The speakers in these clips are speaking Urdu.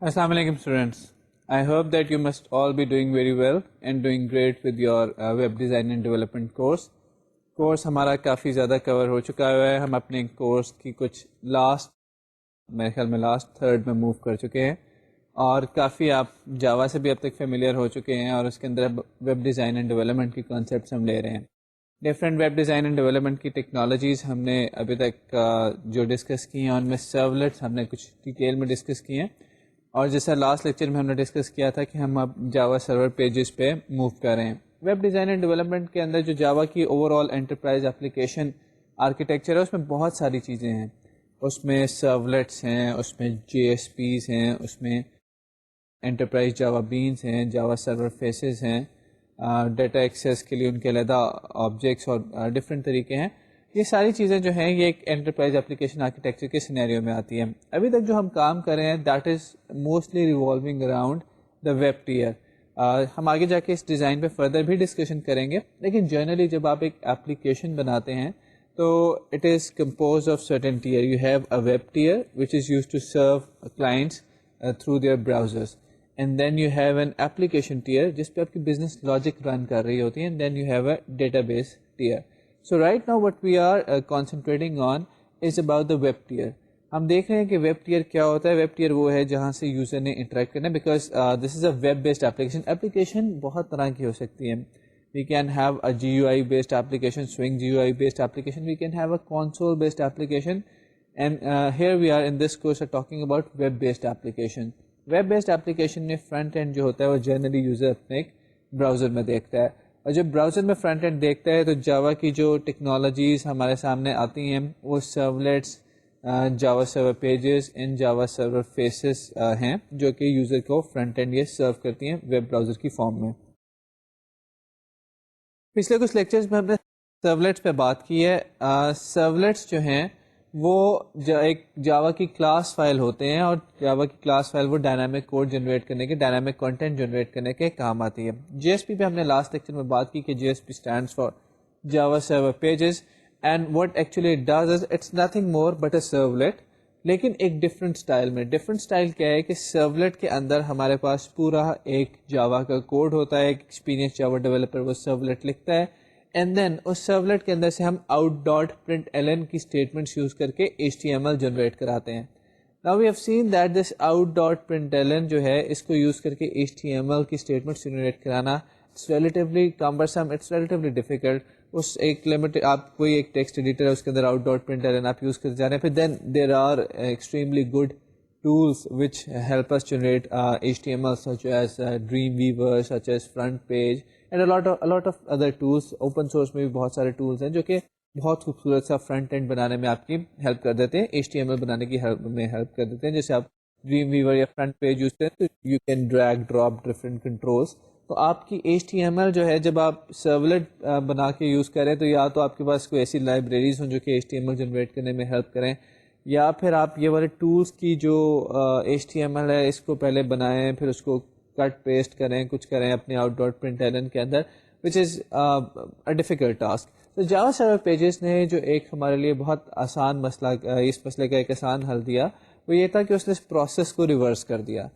Assalamu alaikum students. I hope that you must all be doing very well and doing great with your web design and development course. Course ہمارا کافی زیادہ کور ہو چکا ہے. ہم اپنے کورس کی کچھ میرے خیال میں لاسٹ تھرڈ میں موو کر چکے ہیں اور کافی آپ جاوا سے بھی اب تک فیملیئر ہو چکے ہیں اور اس کے اندر ویب ڈیزائن اینڈ ڈیولپمنٹ کی کانسیپٹس ہم لے رہے ہیں. Different web design and development کی ٹیکنالوجیز ہم نے ابھی تک جو ڈسکس کی ہیں ان میں سرولیٹس ہم نے کچھ ڈیٹیل میں ڈسکس کی ہیں اور جیسا لاسٹ لیکچر میں ہم نے ڈسکس کیا تھا کہ ہم اب جاوا سرور پیجز پہ موو کر رہے ہیں. ویب ڈیزائن اینڈ ڈیولپمنٹ کے اندر جو جاوا کی over all enterprise application architecture ہے اس میں بہت ساری چیزیں ہیں. اس میں سرولیٹس ہیں, اس میں جے ایس پیز ہیں, اس میں انٹرپرائز جاوا بینس ہیں, جاوا سرور فیسز ہیں, ڈیٹا ایکسیس کے لیے ان کے علیحدہ آبجیکٹس اور ڈفرینٹ طریقے ہیں. یہ ساری چیزیں جو ہیں یہ ایک انٹرپرائز اپلیکیشن آرکیٹیکچر کے سینیریو میں آتی ہیں. ابھی تک جو ہم کام کر رہے ہیں that is mostly revolving around the web tier. ہم آگے جا کے اس ڈیزائن پہ فردر بھی ڈسکشن کریں گے, لیکن جنرلی جب آپ ایک ایپلیکیشن بناتے ہیں تو it is compose of certain tier. You have a web tier which is use to serve clients through their browsers, and then you have an application tier جس پہ آپ کی بزنس لاجک رن کر رہی ہوتی ہے, and then you have a database tier. So right now what we are concentrating on is about the web tier. ہم دیکھ رہے ہیں کہ ویب ٹیئر کیا ہوتا ہے. ویب ٹیئر وہ ہے جہاں سے یوزر نے انٹریکٹ کرنا ہے, because this is a web based application. Application بہت طرح کی ہو سکتی ہے. We can have a G U I based application, Swing G U I based application, we can have a console based application, and here we are in this course talking about web based application. Web based application میں فرنٹ اینڈ جو ہوتا ہے وہ جنرلی یوزر اپنے ایک براؤزر میں دیکھتا ہے, اور جب براؤزر میں فرنٹ اینڈ دیکھتا ہے تو جاوا کی جو ٹیکنالوجیز ہمارے سامنے آتی ہیں وہ servlets, Java server pages and Java server faces ہیں جو کہ یوزر کو فرنٹ اینڈ یہ سرو کرتی ہیں ویب براؤزر کی فارم میں. پچھلے کچھ لیکچرز میں ہم نے سرولیٹس پہ بات کی ہے. سرولیٹس جو ہیں وہ ایک جاوا کی کلاس فائل ہوتے ہیں, اور جاوا کی کلاس فائل وہ ڈائنامک کوڈ جنریٹ کرنے کے, ڈائنامک کنٹینٹ جنریٹ کرنے کے کام آتی ہے. جی ایس پی پہ ہم نے لاسٹ لیکچر میں بات کی کہ J S P stands for Java server pages, and what actually it does is it's nothing more but a servlet, لیکن ایک ڈفرینٹ اسٹائل میں. ڈفرینٹ اسٹائل کیا ہے کہ سرولیٹ کے اندر ہمارے پاس پورا ایک جاوا کا کوڈ ہوتا ہے, ایک ایکسپیرینس جاوا ڈیولپر وہ سرولیٹ لکھتا ہے, اینڈ دین اس سرولیٹ کے اندر سے ہم out dot print L N کی اسٹیٹمنٹس یوز کر کے H T M L generate کراتے ہیں. Now we have seen that this out dot print L N جو ہے اس کو یوز کر کے ایچ ٹی ایم ایل کی اسٹیٹمنٹس جنریٹ کرانا it's relatively cumbersome, it's relatively difficult. اس ایک لمٹ آپ کوئی ایک ٹیکسٹ ایڈیٹر ہے اس کے اندر out dot print L N آپ یوز کرتے جا رہے ہیں, پھر then there are extremely good tools which help us generate HTML such as Dreamweaver, such as Front Page and a lot of other tools. Open source میں بھی بہت سارے tools ہیں جو کہ بہت خوبصورت سا فرنٹ اینڈ بنانے میں آپ کی ہیلپ کر دیتے ہیں, HTML بنانے کی ہیلپ کر دیتے ہیں. جیسے آپ Dreamweaver یا فرنٹ پیج یوز کریں تو you can drag drop different controls. تو آپ کی HTML جو ہے جب آپ سرولیٹ بنا کے یوز کریں تو یا تو آپ کے پاس کوئی ایسی لائبریریز ہوں جو کہ HTML جنریٹ کرنے میں ہیلپ کریں, یا پھر آپ یہ والے ٹولس کی جو ایچ ٹی ایم ایل ہے اس کو پہلے بنائیں, پھر اس کو کٹ پیسٹ کریں, کچھ کریں اپنے out dot print L N کے اندر, وچ از اے ڈیفیکلٹ ٹاسک. تو جاوا سرور پیجز نے جو ایک ہمارے لیے بہت آسان مسئلہ, اس مسئلے کا ایک آسان حل دیا, وہ یہ تھا کہ اس نے اس پروسیس کو ریورس کر دیا.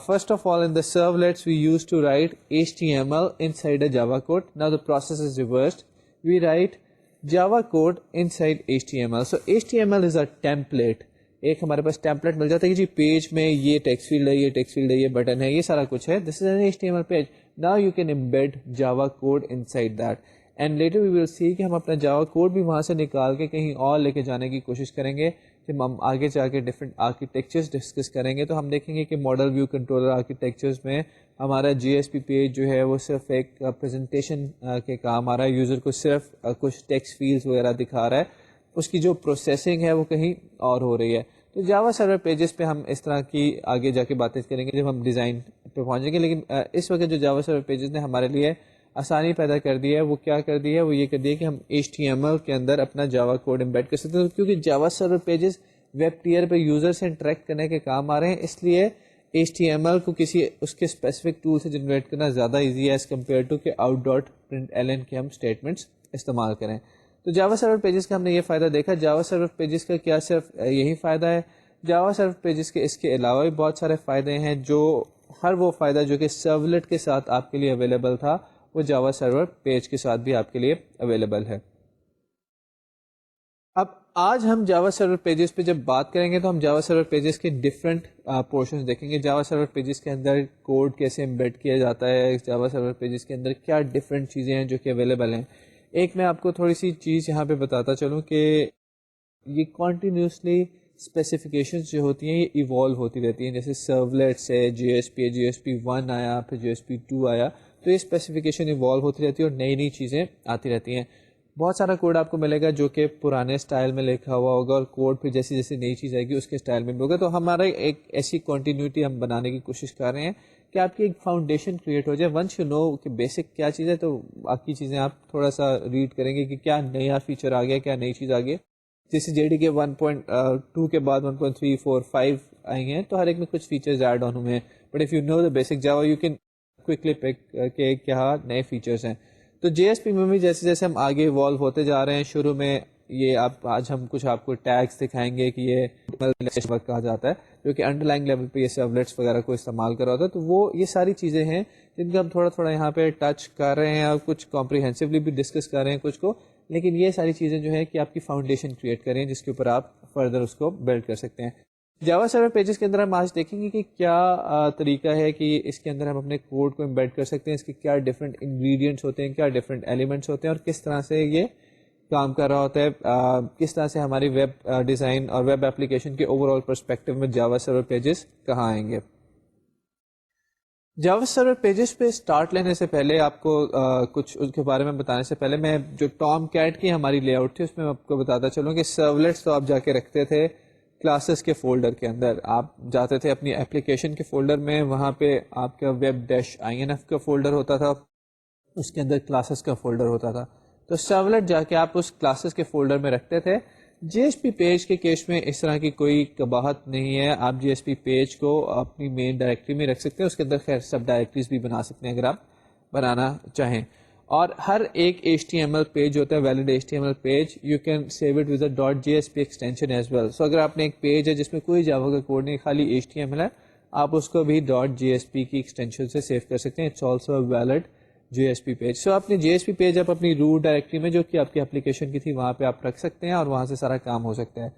First of all in the servlets we use to write H T M L inside a Java code. Now the process is reversed, we write Java code inside HTML. So HTML is a template. ایک ہمارے پاس ٹیمپلیٹ مل جاتا ہے کہ جی پیج میں یہ ٹیکسٹ فیلڈ ہے, یہ ٹیکسٹ فیلڈ ہے, یہ بٹن ہے, یہ سارا کچھ ہے. This is an HTML page. Now you can embed Java code inside that. And later we will see کہ ہم اپنا Java code بھی وہاں سے نکال کے کہیں اور لے کے جانے کی کوشش کریں گے. جب ہم آگے جا کے ڈفرینٹ آرکیٹیکچرز ڈسکس کریں گے تو ہم دیکھیں گے کہ ماڈل ویو کنٹرولر آرکیٹیکچرز میں ہمارا جی ایس پی پیج جو ہے وہ صرف ایک پریزنٹیشن کے کام آ رہا ہے, یوزر کو صرف کچھ ٹیکسٹ فیلڈز وغیرہ دکھا رہا ہے, اس کی جو پروسیسنگ ہے وہ کہیں اور ہو رہی ہے. تو جاوا سرور پیجز پہ ہم اس طرح کی آگے جا کے باتیں کریں گے جب ہم ڈیزائن پہ پہنچیں گے. لیکن اس وقت جو جاوا سرور پیجز نے ہمارے لیے آسانی پیدا کر دی ہے وہ کیا کر دی ہے, وہ یہ کر دی ہے کہ ہم ایچ ٹی ایم ایل کے اندر اپنا جاوا کوڈ امبیڈ کر سکتے ہیں, کیونکہ جاوا سرور پیجز ویب ٹیئر پہ یوزر سے انٹریکٹ کرنے کے کام آ رہے ہیں، اس لیے HTML کو کسی اس کے اسپیسیفک ٹول سے جنریٹ کرنا زیادہ ایزی ہے ایز کمپیئر ٹو کہ آؤٹ ڈاٹ پرنٹ LN کے ہم اسٹیٹمنٹس استعمال کریں. تو جاوا سرور پیجز کا ہم نے یہ فائدہ دیکھا. جاوا سرور پیجز کا کیا صرف یہی فائدہ ہے؟ جاوا سرور پیجز کے اس کے علاوہ بھی بہت سارے فائدے ہیں، جو ہر وہ فائدہ جو کہ سرولیٹ کے ساتھ آپ کے لیے اویلیبل تھا وہ جاوا سرور پیج کے ساتھ بھی آپ کے لیے اویلیبل ہے. اب آج ہم جاوا سرور پیجز پہ جب بات کریں گے تو ہم جاوا سرور پیجز کے ڈفرینٹ پورشنز دیکھیں گے. جاوا سرور پیجز کے اندر کوڈ کیسے امبیڈ کیا جاتا ہے، جاوا سرور پیجز کے اندر کیا ڈفرینٹ چیزیں ہیں جو کہ اویلیبل ہیں. ایک میں آپ کو تھوڑی سی چیز یہاں پہ بتاتا چلوں کہ یہ کنٹینیوسلی اسپیسیفکیشنز جو ہوتی ہیں یہ ایوالو ہوتی رہتی ہیں. جیسے سرولیٹس ہے، GSP 1 آیا، پھر GSP 2 آیا، تو یہ اسپیسیفکیشن ایوالو ہوتی رہتی ہے اور نئی نئی چیزیں آتی رہتی ہیں. بہت سارا کوڈ آپ کو ملے گا جو کہ پرانے اسٹائل میں لکھا ہوا ہوگا اور کوڈ پھر جیسی جیسی نئی چیز آئے گی اس کے اسٹائل میں بھی ہوگا. تو ہمارا ایک ایسی کنٹینیوٹی ہم بنانے کی کوشش کر رہے ہیں کہ آپ کی ایک فاؤنڈیشن کریٹ ہو جائے. ونس یو نو کہ بیسک کیا چیز ہے تو باقی چیزیں آپ تھوڑا سا ریڈ کریں گے کہ کیا نیا فیچر آ گیا، کیا نئی چیز آ گئی. جیسے JDK 1.2 کے بعد 1.3 4 5 آئی ہیں تو ہر ایک میں کچھ فیچرز ایڈ آن ہوئے ہیں. But if you know the basic Java you can quickly pick کہ کیا نئے فیچرز ہیں. تو JSP میں بھی جیسے جیسے ہم آگے ایوالو ہوتے جا رہے ہیں، شروع میں یہ آج ہم کچھ آپ کو ٹیگس دکھائیں گے کہ یہ کہا جاتا ہے جو کہ انڈر لائن لیول پہ یہ سرولیٹس وغیرہ کو استعمال کر رہا ہوتا ہے. تو وہ یہ ساری چیزیں ہیں جن کو ہم تھوڑا تھوڑا یہاں پہ ٹچ کر رہے ہیں اور کچھ کمپریہنسولی بھی ڈسکس کر رہے ہیں کچھ کو. لیکن یہ ساری چیزیں جو ہے کہ آپ کی فاؤنڈیشن کریٹ کریں جس کے اوپر آپ فردر اس کو بلڈ کر سکتے ہیں. جاوا سرور پیجز کے اندر ہم آج دیکھیں گے کہ کیا طریقہ ہے کہ اس کے اندر ہم اپنے کوڈ کو امبیڈ کر سکتے ہیں، اس کے کیا ڈفرینٹ انگریڈینٹس ہوتے ہیں، کیا ڈفرینٹ ایلیمنٹس ہوتے ہیں اور کس طرح سے یہ کام کر رہا ہوتا ہے، کس طرح سے ہماری ویب ڈیزائن اور ویب اپلیکیشن کے اوور آل پرسپیکٹو میں جاوا سرور پیجز کہاں آئیں گے. جاوا سرور پیجز پہ اسٹارٹ لینے سے پہلے آپ کو کچھ اس کے بارے میں بتانے سے پہلے میں جو ٹام کیٹ کی ہماری لے آؤٹ تھی اس میں آپ کو بتاتا چلوں کہ سرولیٹس تو آپ جا کے رکھتے تھے کلاسز کے فولڈر کے اندر. آپ جاتے تھے اپنی اپلیکیشن کے فولڈر میں، وہاں پہ آپ کا web-inf کا فولڈر ہوتا تھا، اس کے اندر کلاسز کا فولڈر ہوتا تھا. تو سرولیٹ جا کے آپ اس کلاسز کے فولڈر میں رکھتے تھے. JSP پیج کے کیس میں اس طرح کی کوئی قباحت نہیں ہے. آپ JSP پیج کو اپنی مین ڈائریکٹری میں رکھ سکتے ہیں، اس کے اندر خیر سب ڈائریکٹریز بھی بنا سکتے ہیں اگر آپ بنانا چاہیں. اور ہر ایک HTML پیج ہوتا ہے valid HTML page, you can save it with a .JSP extension as well. So اگر آپ نے ایک پیج ہے جس میں کوئی جاوا کا کوڈ نہیں، خالی HTML ہے، آپ اس کو بھی .JSP کی ایکسٹینشن سے سیو کر سکتے ہیں. It's also a valid JSP page. So آپ نے JSP پیج آپ اپنی روٹ ڈائریکٹری میں جو کہ آپ کی اپلیکیشن کی تھی وہاں پہ آپ رکھ سکتے ہیں اور وہاں سے سارا کام ہو سکتا ہے.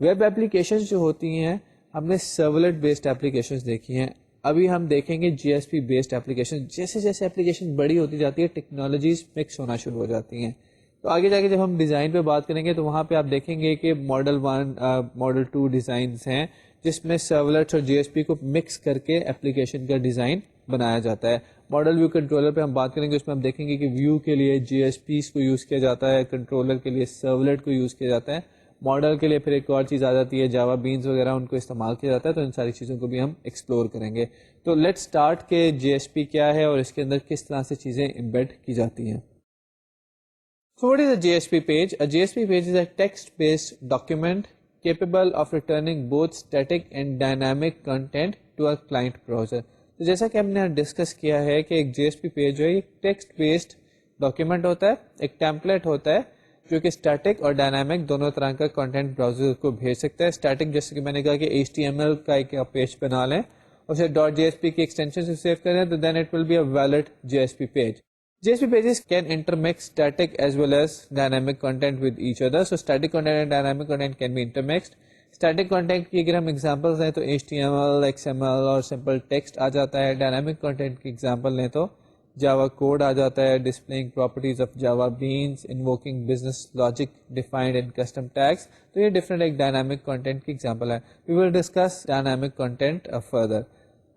ویب اپلیکیشنز جو ہوتی ہیں ہم نے سرولیٹ بیسڈ اپلیکیشنز دیکھی ہیں. ابھی ہم دیکھیں گے JSP بیسڈ اپلیکیشن. جیسے جیسے اپلیکیشن بڑی ہوتی جاتی ہے ٹیکنالوجیز مکس ہونا شروع ہو جاتی ہیں. تو آگے جا کے جب ہم ڈیزائن پہ بات کریں گے تو وہاں پہ آپ دیکھیں گے کہ ماڈل 1 ماڈل 2 ڈیزائنز ہیں جس میں سرولیٹس اور JSP کو مکس کر کے اپلیکیشن کا ڈیزائن بنایا جاتا ہے. ماڈل ویو کنٹرولر پہ ہم بات کریں گے، اس میں ہم دیکھیں گے کہ ویو کے لیے JSPs کو یوز کیا جاتا ہے، کنٹرولر کے لیے سرولیٹ کو یوز کیا جاتا ہے، ماڈل کے لیے پھر ایک اور چیز آ جاتی ہے جاوا بینز وغیرہ ان کو استعمال کیا جاتا ہے. تو ان ساری چیزوں کو بھی ہم ایکسپلور کریں گے. تو لیٹ اسٹارٹ کہ JSP کیا ہے اور اس کے اندر کس طرح سے چیزیں امبیڈ کی جاتی ہیں. So what is a JSP page? A JSP page is a text-based document capable of returning both static and dynamic content to a client browser. تو جیسا کہ ہم نے ڈسکس کیا ہے کہ ایک JSP پیج جو ہے ایک ٹیکسٹ بیسڈ ڈاکیومنٹ ہوتا ہے، ایک ٹیمپلیٹ ہوتا ہے جو کہ اسٹیٹک اور ڈائنامک دونوں طرح کا کنٹینٹ براؤزر کو بھیج سکتا ہے. اسٹیٹک جیسے کہ میں نے کہا کہ HTML کا ایک پیج بنا لیں اور اسے .JSP کی ایکسٹینشن سے سیو کریں تو then it will be a valid JSP پیج. JSP pages can intermix static as well as dynamic content with each other. So static content and dynamic content can be intermixed. Static content کی اگر ہم examples لیں تو HTML, XML اور simple text آ جاتا ہے. Dynamic content کی example لیں تو Java code آ جاتا ہے, displaying properties of Java beans, invoking business logic defined in custom tags. تو یہ different ایک dynamic content کی example ہے. We will discuss dynamic content further.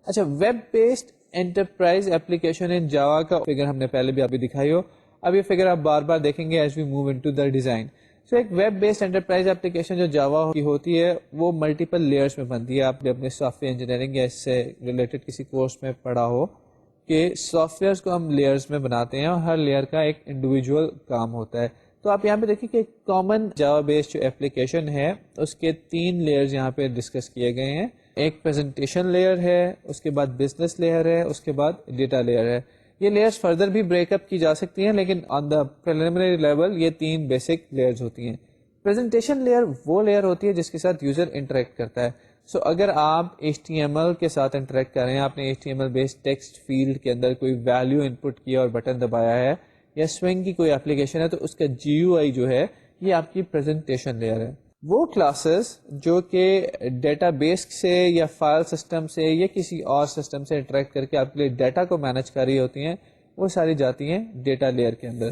اچھا, web based enterprise application in Java کا فگر ہم نے پہلے بھی ابھی دکھائی ہو. اب یہ فگر آپ بار بار دیکھیں گے as we move into the design. So ایک ویب بیسڈ انٹرپرائز ایپلیکیشن جو جاوا کی ہوتی ہے وہ ملٹیپل لیئرس میں بنتی ہے. آپ نے اپنے سافٹ ویئر انجینئرنگ یا اس سے ریلیٹڈ کسی کورس میں پڑھا ہو کہ سافٹ ویئرس کو ہم لیئرس میں بناتے ہیں اور ہر لیئر کا ایک انڈیویجول کام ہوتا ہے. تو آپ یہاں پہ دیکھیں کہ کامن جاوا بیسڈ جو اپلیکیشن ہے اس کے 3 لیئرز یہاں پہ ڈسکس کیے گئے ہیں. ایک پریزنٹیشن لیئر ہے, اس کے بعد بزنس لیئر ہے, اس کے بعد ڈیٹا لیئر ہے. یہ لیئرز فردر بھی بریک اپ کی جا سکتی ہیں, لیکن آن دا پریلیمنری لیول یہ 3 بیسک لیئرز ہوتی ہیں. پریزنٹیشن لیئر وہ لیئر ہوتی ہے جس کے ساتھ یوزر انٹریکٹ کرتا ہے. سو اگر آپ HTML کے ساتھ انٹریکٹ کر رہے ہیں, آپ نے HTML بیسڈ ٹیکسٹ فیلڈ کے اندر کوئی ویلیو انپٹ کیا اور بٹن دبایا ہے, یا سوئنگ کی کوئی اپلیکیشن ہے, تو اس کا GUI جو ہے یہ آپ کی پریزنٹیشن لیئر ہے. وہ کلاسز جو کہ ڈیٹا بیس سے یا فائل سسٹم سے یا کسی اور سسٹم سے انٹریکٹ کر کے آپ کے لیے ڈیٹا کو مینیج کر رہی ہوتی ہیں, وہ ساری جاتی ہیں ڈیٹا لیئر کے اندر.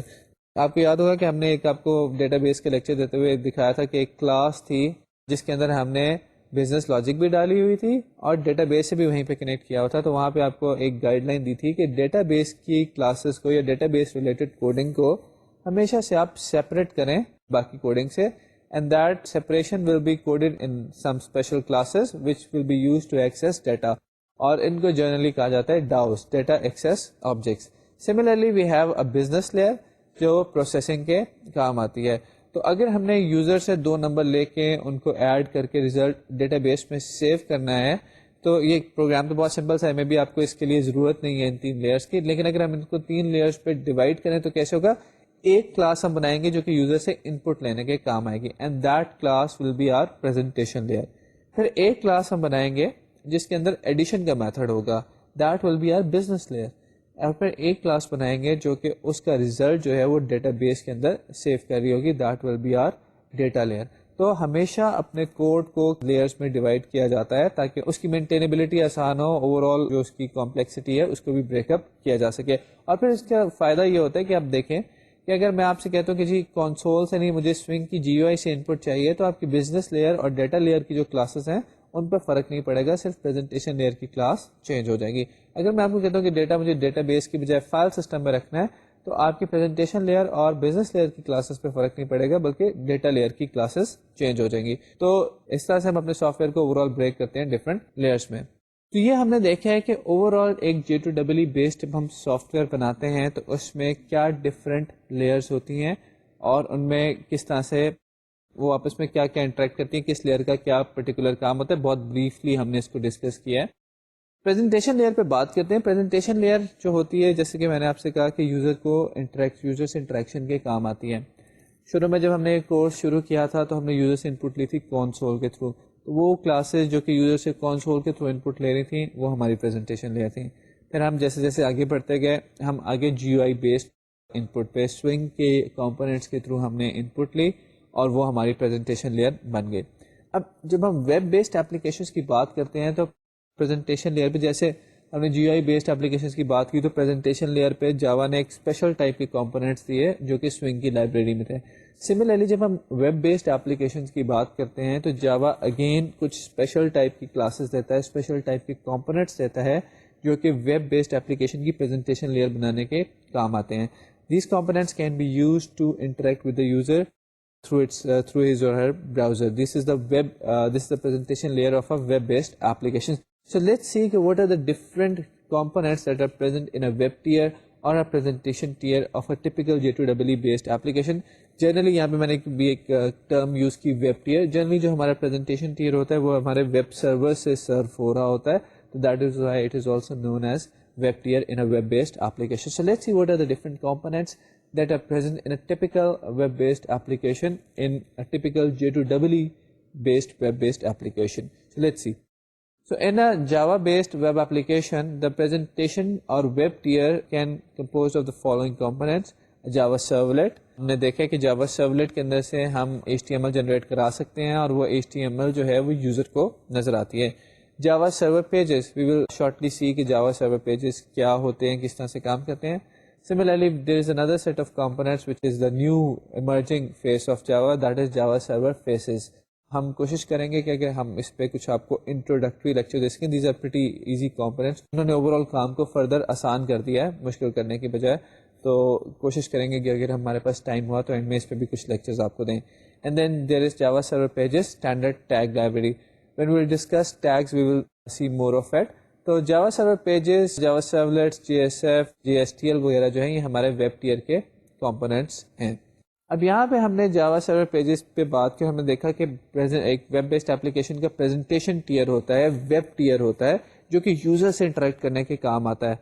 آپ کو یاد ہوگا کہ ہم نے ایک آپ کو ڈیٹا بیس کے لیکچر دیتے ہوئے دکھایا تھا کہ ایک کلاس تھی جس کے اندر ہم نے بزنس لاجک بھی ڈالی ہوئی تھی اور ڈیٹا بیس سے بھی وہیں پہ کنیکٹ کیا ہوا تھا. تو وہاں پہ آپ کو ایک گائیڈ لائن دی تھی کہ ڈیٹا بیس کی کلاسز کو یا ڈیٹا بیس ریلیٹڈ کوڈنگ کو ہمیشہ سے آپ سیپریٹ کریں باقی کوڈنگ سے, and that separation will be coded in some special classes which will be used to access data, اور ان کو جنرلی کہا جاتا ہے DAOs, Data Access Objects. Similarly we have a business layer جو پروسیسنگ کے کام آتی ہے. تو اگر ہم نے یوزر سے 2 نمبر لے کے ان کو ایڈ کر کے ریزلٹ ڈیٹا بیس میں سیو کرنا ہے, تو یہ پروگرام تو بہت سمپل سا ہے, میں بھی آپ کو اس کے لیے ضرورت نہیں ہے ان 3 لیئرس کی, لیکن اگر ہم ان کو 3 لیئرس پہ ڈیوائڈ کریں تو کیسے ہوگا. ایک کلاس ہم بنائیں گے جو کہ یوزر سے ان پٹ لینے کے کام آئے گی, and that class will be our presentation layer. پھر ایک کلاس ہم بنائیں گے جس کے اندر ایڈیشن کا میتھڈ ہوگا, that will be our business layer. اور پھر ایک کلاس بنائیں گے جو کہ اس کا ریزلٹ جو ہے وہ ڈیٹا بیس کے اندر سیو کر رہی ہوگی, that will be our data layer. تو ہمیشہ اپنے کوڈ کو لیئرس میں ڈیوائڈ کیا جاتا ہے تاکہ اس کی مینٹینیبلٹی آسان ہو, اوور آل جو اس کی کمپلیکسٹی ہے اس کو بھی بریک اپ کیا جا سکے. اور پھر اس کا فائدہ یہ ہوتا ہے کہ آپ دیکھیں کہ اگر میں آپ سے کہتا ہوں کہ جی کنسول سے نہیں, مجھے سوئنگ کی GUI سے انپٹ چاہیے, تو آپ کی بزنس لیئر اور ڈیٹا لیئر کی جو کلاسز ہیں ان پر فرق نہیں پڑے گا, صرف پریزنٹیشن لیئر کی کلاس چینج ہو جائے گی. اگر میں آپ کو کہتا ہوں کہ ڈیٹا مجھے ڈیٹا بیس کی بجائے فائل سسٹم میں رکھنا ہے, تو آپ کی پریزنٹیشن لیئر اور بزنس لیئر کی کلاسز پہ فرق نہیں پڑے گا, بلکہ ڈیٹا لیئر کی کلاسز چینج ہو جائیں گی. تو اس طرح سے ہم اپنے سافٹ ویئر کو اوور آل بریک کرتے ہیں ڈفرنٹ لیئرس میں. تو یہ ہم نے دیکھا ہے کہ اوور آل ایک J2EE بیسڈ جب ہم سافٹ ویئر بناتے ہیں تو اس میں کیا ڈفرینٹ لیئرز ہوتی ہیں اور ان میں کس طرح سے وہ آپس میں کیا کیا انٹریکٹ کرتی ہیں, کس لیئر کا کیا پرٹیکولر کام ہوتا ہے. بہت بریفلی ہم نے اس کو ڈسکس کیا ہے. پریزنٹیشن لیئر پہ بات کرتے ہیں. پریزنٹیشن لیئر جو ہوتی ہے, جیسے کہ میں نے آپ سے کہا کہ یوزر سے انٹریکشن کے کام آتی ہے. شروع میں جب ہم نے کورس شروع کیا تھا تو ہم نے یوزر سے انپٹ لی تھی کنسول کے تھرو. تو وہ کلاسز جو کہ یوزر سے کنسول کے تھرو انپٹ لے رہی تھیں وہ ہماری پریزنٹیشن لیئر تھیں. پھر ہم جیسے جیسے آگے بڑھتے گئے ہم آگے GUI بیسڈ انپٹ پہ سوئنگ کے کمپوننٹس کے تھرو ہم نے انپٹ لی اور وہ ہماری پریزنٹیشن لیئر بن گئی. اب جب ہم ویب بیسڈ اپلیکیشنز کی بات کرتے ہیں تو پریزنٹیشن لیئر پہ, جیسے ہم نے GUI بیسڈ اپلیکیشنز کی بات کی, تو پریزنٹیشن لیئر پہ جاوا نے ایک اسپیشل ٹائپ کے کمپوننٹس دیے جو کہ سوئنگ کی لائبریری میں تھے. سملرلی جب ہم ویب بیسڈ اپلیکیشنز کی بات کرتے ہیں تو جاوا اگین کچھ اسپیشل ٹائپ کی کلاسز دیتا ہے, اسپیشل ٹائپ کے کمپوننٹس دیتا ہے جو کہ ویب بیسڈ اپلیکیشن کی پریزنٹیشن لیئر بنانے کے کام آتے ہیں. These components can be used to interact with the user through his or her browser. This is the presentation layer of a web-based application. So let's see what are the different components that are present in a web tier or a presentation tier of a typical J2EE based application. Generally یہاں پہ میں نے بھی ایک ٹرم یوز کی ویب ٹیئر. جنرلی جو ہمارا پریزنٹیشن ٹیئر ہوتا ہے وہ ہمارے ویب سرور سے سرو ہو رہا ہوتا ہے, تو that is why it is also known as web tier in a web-based application. So let's see what are the different components that are present in a typical web-based application in a typical J2EE based web-based application. So let's see. So in a Java-based web application, the presentation or web tier can compose of the following components. Java Servlet. ہم نے دیکھا کہ Java Servlet کے اندر سے ہم HTML جنریٹ کرا سکتے ہیں اور وہ HTML جو ہے وہ یوزر کو نظر آتی ہے. Java Server Pages, we will shortly see کہ Java Server Pages کیا ہوتے ہیں, کس طرح سے کام کرتے ہیں. Similarly, there is another set of components which is the new emerging face of Java, that is Java Server Faces. ہم کوشش کریں گے کہ اگر ہم اس پہ کچھ آپ کو انٹروڈکٹری لیکچر دے سکیں. These are pretty easy components, انہوں نے اوور آل کام کو فردر آسان کر دیا ہے مشکل کرنے کی بجائے. تو کوشش کریں گے کہ اگر ہمارے پاس ٹائم ہوا تو اینڈ میں اس پہ بھی کچھ لیکچرز آپ کو دیں. And then there is Java Server Pages standard tag library. When we will discuss tags, we will see more of it. تو Java Server Pages, Java Servlets, JSF, JSTL وغیرہ جو ہیں یہ ہمارے ویب ٹیئر کے کمپوننٹس ہیں. اب یہاں پہ ہم نے جاوا سرور پیجز پہ بات کی، ہم نے دیکھا کہ ایک ویب بیسڈ اپلیکیشن کا پریزنٹیشن ٹیئر ہوتا ہے، ویب ٹیئر ہوتا ہے جو کہ یوزر سے انٹریکٹ کرنے کے کام آتا ہے،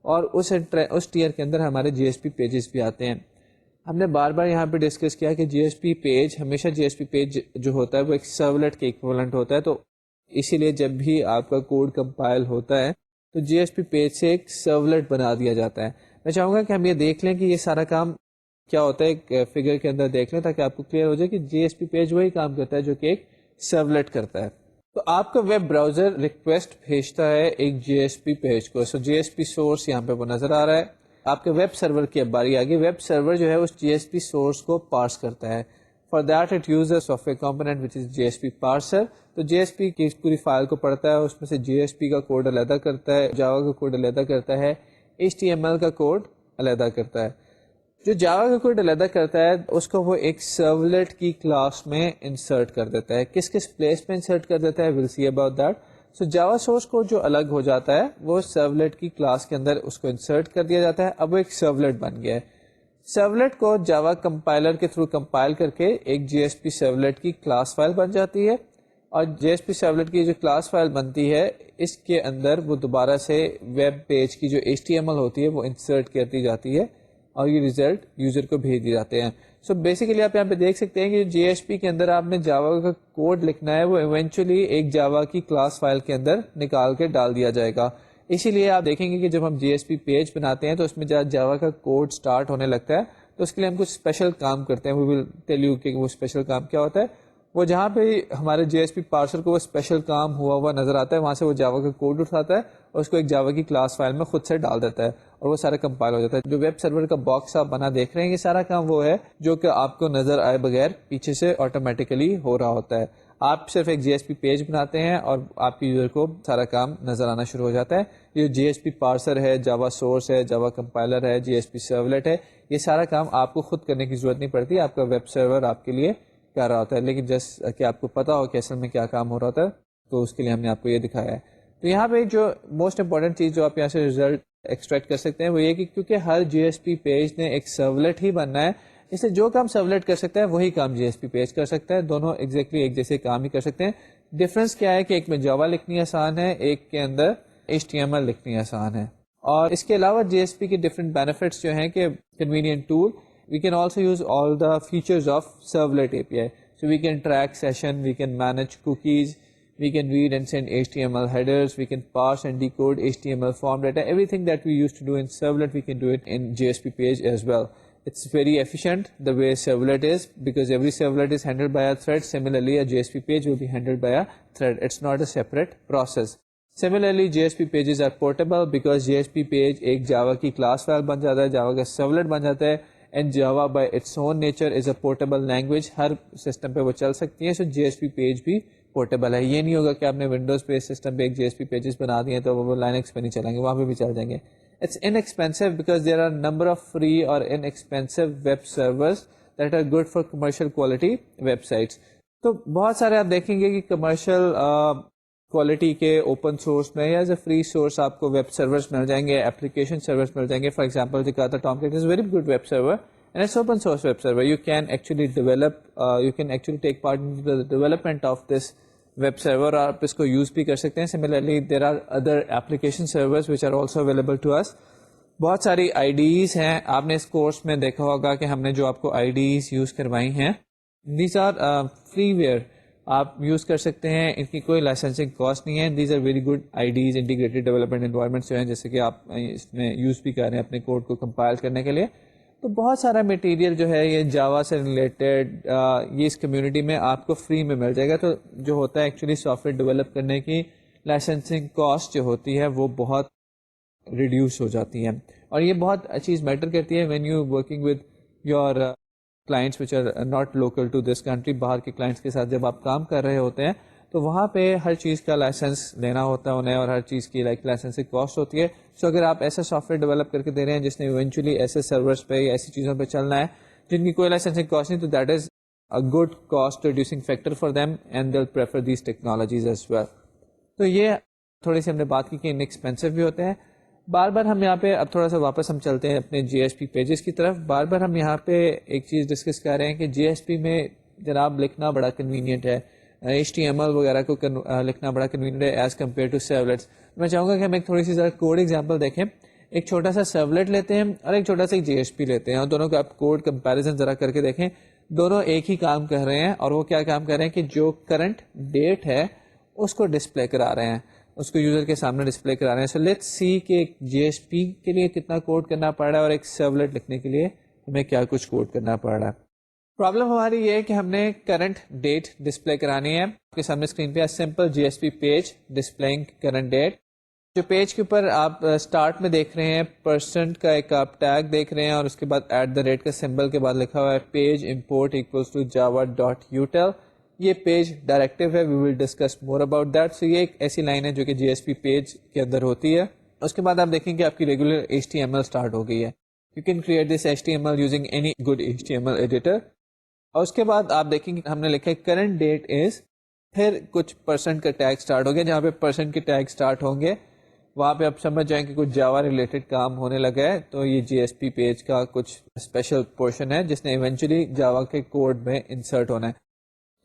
اور اس ٹیئر کے اندر ہمارے جی ایس پی پیجز بھی آتے ہیں. ہم نے بار بار یہاں پہ ڈسکس کیا کہ جی ایس پی پیج ہمیشہ جی ایس پی پیج جو ہوتا ہے وہ ایک سرولیٹ کے ایکویولنٹ ہوتا ہے، تو اسی لیے جب بھی آپ کا کوڈ کمپائل ہوتا ہے تو جی ایس پی پیج سے ایک سرولیٹ بنا دیا جاتا ہے. میں چاہوں گا کہ ہم یہ دیکھ لیں کہ یہ سارا کام کیا ہوتا ہے، ایک فگر کے اندر دیکھ لیں تاکہ آپ کو کلیئر ہو جائے کہ جی ایس پی پیج وہی کام کرتا ہے جو کہ ایک سرولیٹ کرتا ہے. تو آپ کا ویب براؤزر ریکویسٹ بھیجتا ہے ایک جی ایس پی پیج کو. سو جی ایس پی سورس یہاں پہ وہ نظر آ رہا ہے. آپ کے ویب سرور کی اب باری آگے. ویب سرور جو ہے اس جی ایس پی سورس کو پارس کرتا ہے. For that it uses software component which is J S P parser. تو جی ایس پی کی پوری فائل کو پڑھتا ہے، اس میں سے جی ایس پی کا کوڈ علیحدہ کرتا ہے، جاوا کا کوڈ علیحدہ کرتا ہے، ایچ ٹی ایم ایل کا کوڈ علیحدہ کرتا ہے. جو جاوا کا کوڈ علیحدہ کرتا ہے اس کو وہ ایک سرولیٹ کی کلاس میں انسرٹ کر دیتا ہے. کس کس پلیس میں انسرٹ کر دیتا ہے، we'll see about that. So Java source code جو الگ ہو جاتا ہے وہ سرولیٹ کی کلاس کے اندر اس کو انسرٹ کر دیا جاتا ہے. اب وہ ایک سرولیٹ بن گیا ہے. سرولیٹ کو جاوا کمپائلر کے تھرو کمپائل کر کے ایک جی ایس پی سرولیٹ کی کلاس فائل بن جاتی ہے، اور جی ایس پی سرولیٹ کی جو کلاس فائل بنتی ہے اس کے اندر وہ دوبارہ سے ویب پیج کی جو ایچ ٹی ایم ایل ہوتی ہے وہ انسرٹ کرتی جاتی ہے، اور یہ ریزلٹ یوزر کو بھیج دیے جاتے ہیں. سو بیسیکلی آپ یہاں پہ دیکھ سکتے ہیں کہ جی ایس پی کے اندر آپ نے جاوا کا کوڈ لکھنا ہے وہ ایونچولی ایک جاوا کی کلاس فائل کے اندر نکال کے ڈال دیا جائے گا. اسی لیے آپ دیکھیں گے کہ جب ہم جی ایس پی پیج بناتے ہیں تو اس میں جب جاوا کا کوڈ سٹارٹ ہونے لگتا ہے تو اس کے لیے ہم کچھ اسپیشل کام کرتے ہیں. وی ول ٹیل یو کہ وہ اسپیشل کام کیا ہوتا ہے. وہ جہاں پہ ہمارے جی ایس پی پارسر کو وہ اسپیشل کام ہوا نظر آتا ہے وہاں سے وہ جاوا کا کوڈ اٹھاتا ہے اور اس کو ایک جاوا کی کلاس فائل میں خود سے ڈال دیتا ہے، اور وہ سارا کمپائل ہو جاتا ہے. جو ویب سرور کا باکس آپ بنا دیکھ رہے ہیں یہ سارا کام وہ ہے جو کہ آپ کو نظر آئے بغیر پیچھے سے آٹومیٹیکلی ہو رہا ہوتا ہے. آپ صرف ایک جی ایس پی پیج بناتے ہیں اور آپ کے یوزر کو سارا کام نظر آنا شروع ہو جاتا ہے. یہ جی ایس پی پارسر ہے، جاوا سورس ہے، جاوا کمپائلر ہے، جی ایس پی سرولیٹ ہے، یہ سارا کام آپ کو خود کرنے کی ضرورت نہیں پڑتی. آپ کا ویب سرور آپ کے لیے کر رہا ہوتا ہے. لیکن جس کہ آپ کو پتا ہو کہ اصل میں کیا کام ہو رہا ہوتا ہے تو اس کے لیے ہم نے آپ کو یہ دکھایا ہے. تو یہاں پہ جو موسٹ امپورٹنٹ چیز جو آپ یہاں سے ریزلٹ ایکسٹریکٹ کر سکتے ہیں وہ یہ کہ کیونکہ ہر جی ایس پی پیج نے ایک سرولیٹ ہی بننا ہے، اس لیے جو کام سرولیٹ کر سکتا ہے وہی کام جی ایس پی پیج کر سکتا ہے. دونوں ایگزیکٹلی ایک جیسے کام ہی کر سکتے ہیں. ڈفرنس کیا ہے کہ ایک میں جاوا لکھنی آسان ہے، ایک کے اندر ایچ ٹی ایم ایل لکھنی آسان ہے. اور اس کے علاوہ جی ایس پی کے ڈفرنٹ بینیفٹس جو ہیں کہ convenient tool, we can also use all the features of servlet A P I. So we can track session, we can manage cookies, we can read and send HTML headers, we can parse and decode HTML form data. Everything that we used to do in servlet, we can do it in JSP page as well. It's very efficient the way servlet is, because every servlet is handled by a thread. Similarly, a JSP page will be handled by a thread. It's not a separate process. Similarly, JSP pages are portable because JSP page ایک Java کی class file بن جاتا ہے, Java کا servlet بن جاتا ہے, and Java by its own nature is a portable language. Hare system پہ وہ چل سکتی ہیں. سو JSP پیج بھی پورٹیبل ہے. یہ نہیں ہوگا کہ آپ نے ونڈوز پہ سسٹم پہ ایک JSP پیجز بنا دیے تو وہ لائنکس پہ نہیں چلیں گے, وہاں پہ بھی چل جائیں گے. It's inexpensive because there are number of free or inexpensive web servers that are good for commercial quality websites. تو بہت سارے آپ دیکھیں گے کہ کمرشل کوالٹی کے اوپن سورس میں یا ایز اے فری سورس آپ کو ویب سرورز مل جائیں گے, اپلیکیشن سرورز مل جائیں گے. فار ایگزامپل دکھاتا Tomcat is very good web server and it's open source web server. You can actually develop, you can actually take part in the development of this web server, اور آپ اس کو یوز بھی کر سکتے ہیں. Similarly there are other application servers which are also available to us. بہت ساری آئی ڈیز ہیں. آپ نے اس کورس میں دیکھا ہوگا کہ ہم نے جو آپ کو آئی ڈیز یوز کروائی ہیں, دیز آر فری ویئر, آپ یوز کر سکتے ہیں. ان کی کوئی لائسنسنگ کاسٹ نہیں ہے. These are very good I Ds, integrated development environments جو ہیں, جیسے کہ آپ اس میں یوز بھی کر رہے ہیں اپنے کوڈ کو کمپائل کرنے کے لیے. تو بہت سارا مٹیریل جو ہے یہ جاوا سے ریلیٹڈ یہ اس کمیونٹی میں آپ کو فری میں مل جائے گا. تو جو ہوتا ہے ایکچولی سافٹ ویئر ڈیولپ کرنے کی لائسنسنگ کاسٹ جو ہوتی ہے وہ بہت ریڈیوس ہو جاتی ہے, اور یہ بہت چیز میٹر کرتی ہے when you working with your clients which are not local to this country. باہر کے کلائنٹس کے ساتھ جب آپ کام کر رہے ہوتے ہیں تو وہاں پہ ہر چیز کا لائسنس لینا ہوتا ہے انہیں, اور ہر چیز کی لائسنس کاسٹ ہوتی ہے. سو اگر آپ ایسا سافٹ ویئر ڈیولپ کر کے دے رہے ہیں جس نے ایونچولی ایسے سرورس پہ یا ایسی چیزوں پہ چلنا ہے جن کی کوئی لائسنسنگ کاسٹ نہیں, تو that is a good cost reducing factor for them and they will prefer these technologies as well. تو یہ تھوڑی سی ہم نے بات کی کہ ان ایکسپینسو بھی ہوتے ہیں. بار بار ہم یہاں پہ اب تھوڑا سا واپس ہم چلتے ہیں اپنے جی ایس پی پیجز کی طرف. بار بار ہم یہاں پہ ایک چیز ڈسکس کر رہے ہیں کہ جی ایس پی میں جناب لکھنا بڑا کنوینئنٹ ہے, ایچ ٹی ایم ایل وغیرہ کو لکھنا بڑا کنوینئنٹ ہے ایز کمپیئر ٹو سرولیٹس. میں چاہوں گا کہ ہم ایک تھوڑی سی ذرا کوڈ ایگزامپل دیکھیں. ایک چھوٹا سا سرولیٹ لیتے ہیں اور ایک چھوٹا سا جی ایس پی لیتے ہیں, اور دونوں کا آپ کوڈ کمپیریزن ذرا کر کے دیکھیں. دونوں ایک ہی کام کر رہے ہیں, اور وہ کیا کام کر رہے ہیں کہ جو کرنٹ ڈیٹ ہے اس کو ڈسپلے کرا رہے ہیں, اس کو یوزر کے سامنے ڈسپلے کرا رہے ہیں. سو لیٹس سی کہ ایک جی ایس پی کے لیے کتنا کوڈ کرنا پڑ رہا ہے اور ایک سرولیٹ لکھنے کے لیے ہمیں کیا کچھ کوڈ کرنا پڑ رہا ہے. پرابلم ہماری یہ ہے کہ ہم نے کرنٹ ڈیٹ ڈسپلے کرانی ہے. آپ کے سامنے اسکرین پہ simple J S P page displaying current date. جو پیج کے اوپر آپ اسٹارٹ میں دیکھ رہے ہیں پرسنٹ کا ایک آپ ٹیگ دیکھ رہے ہیں, اور اس کے بعد ایٹ دا ریٹ کا سمبل کے بعد لکھا ہوا ہے page import equals to Java dot util. یہ پیج ڈائریکٹیو ہے, we will discuss more about that. So یہ ایک ایسی لائن ہے جو کہ جی ایس پی پیج کے اندر ہوتی ہے. اس کے بعد آپ دیکھیں کہ آپ کی regular H T M L start ہو گئی ہے. You can create this H T M L using any good H T M L editor. اور اس کے بعد آپ دیکھیں کہ ہم نے لکھا ہے کرنٹ ڈیٹ از, پھر کچھ پرسنٹ کا ٹیگ اسٹارٹ ہو گیا. جہاں پہ پرسنٹ کے ٹیگ اسٹارٹ ہوں گے وہاں پہ آپ سمجھ جائیں کہ کچھ جاوا ریلیٹڈ کام ہونے لگا ہے. تو یہ جی ایس پی پیج کا کچھ اسپیشل پورشن ہے جس نے ایونچولی جاوا کے کوڈ میں انسرٹ ہونا ہے.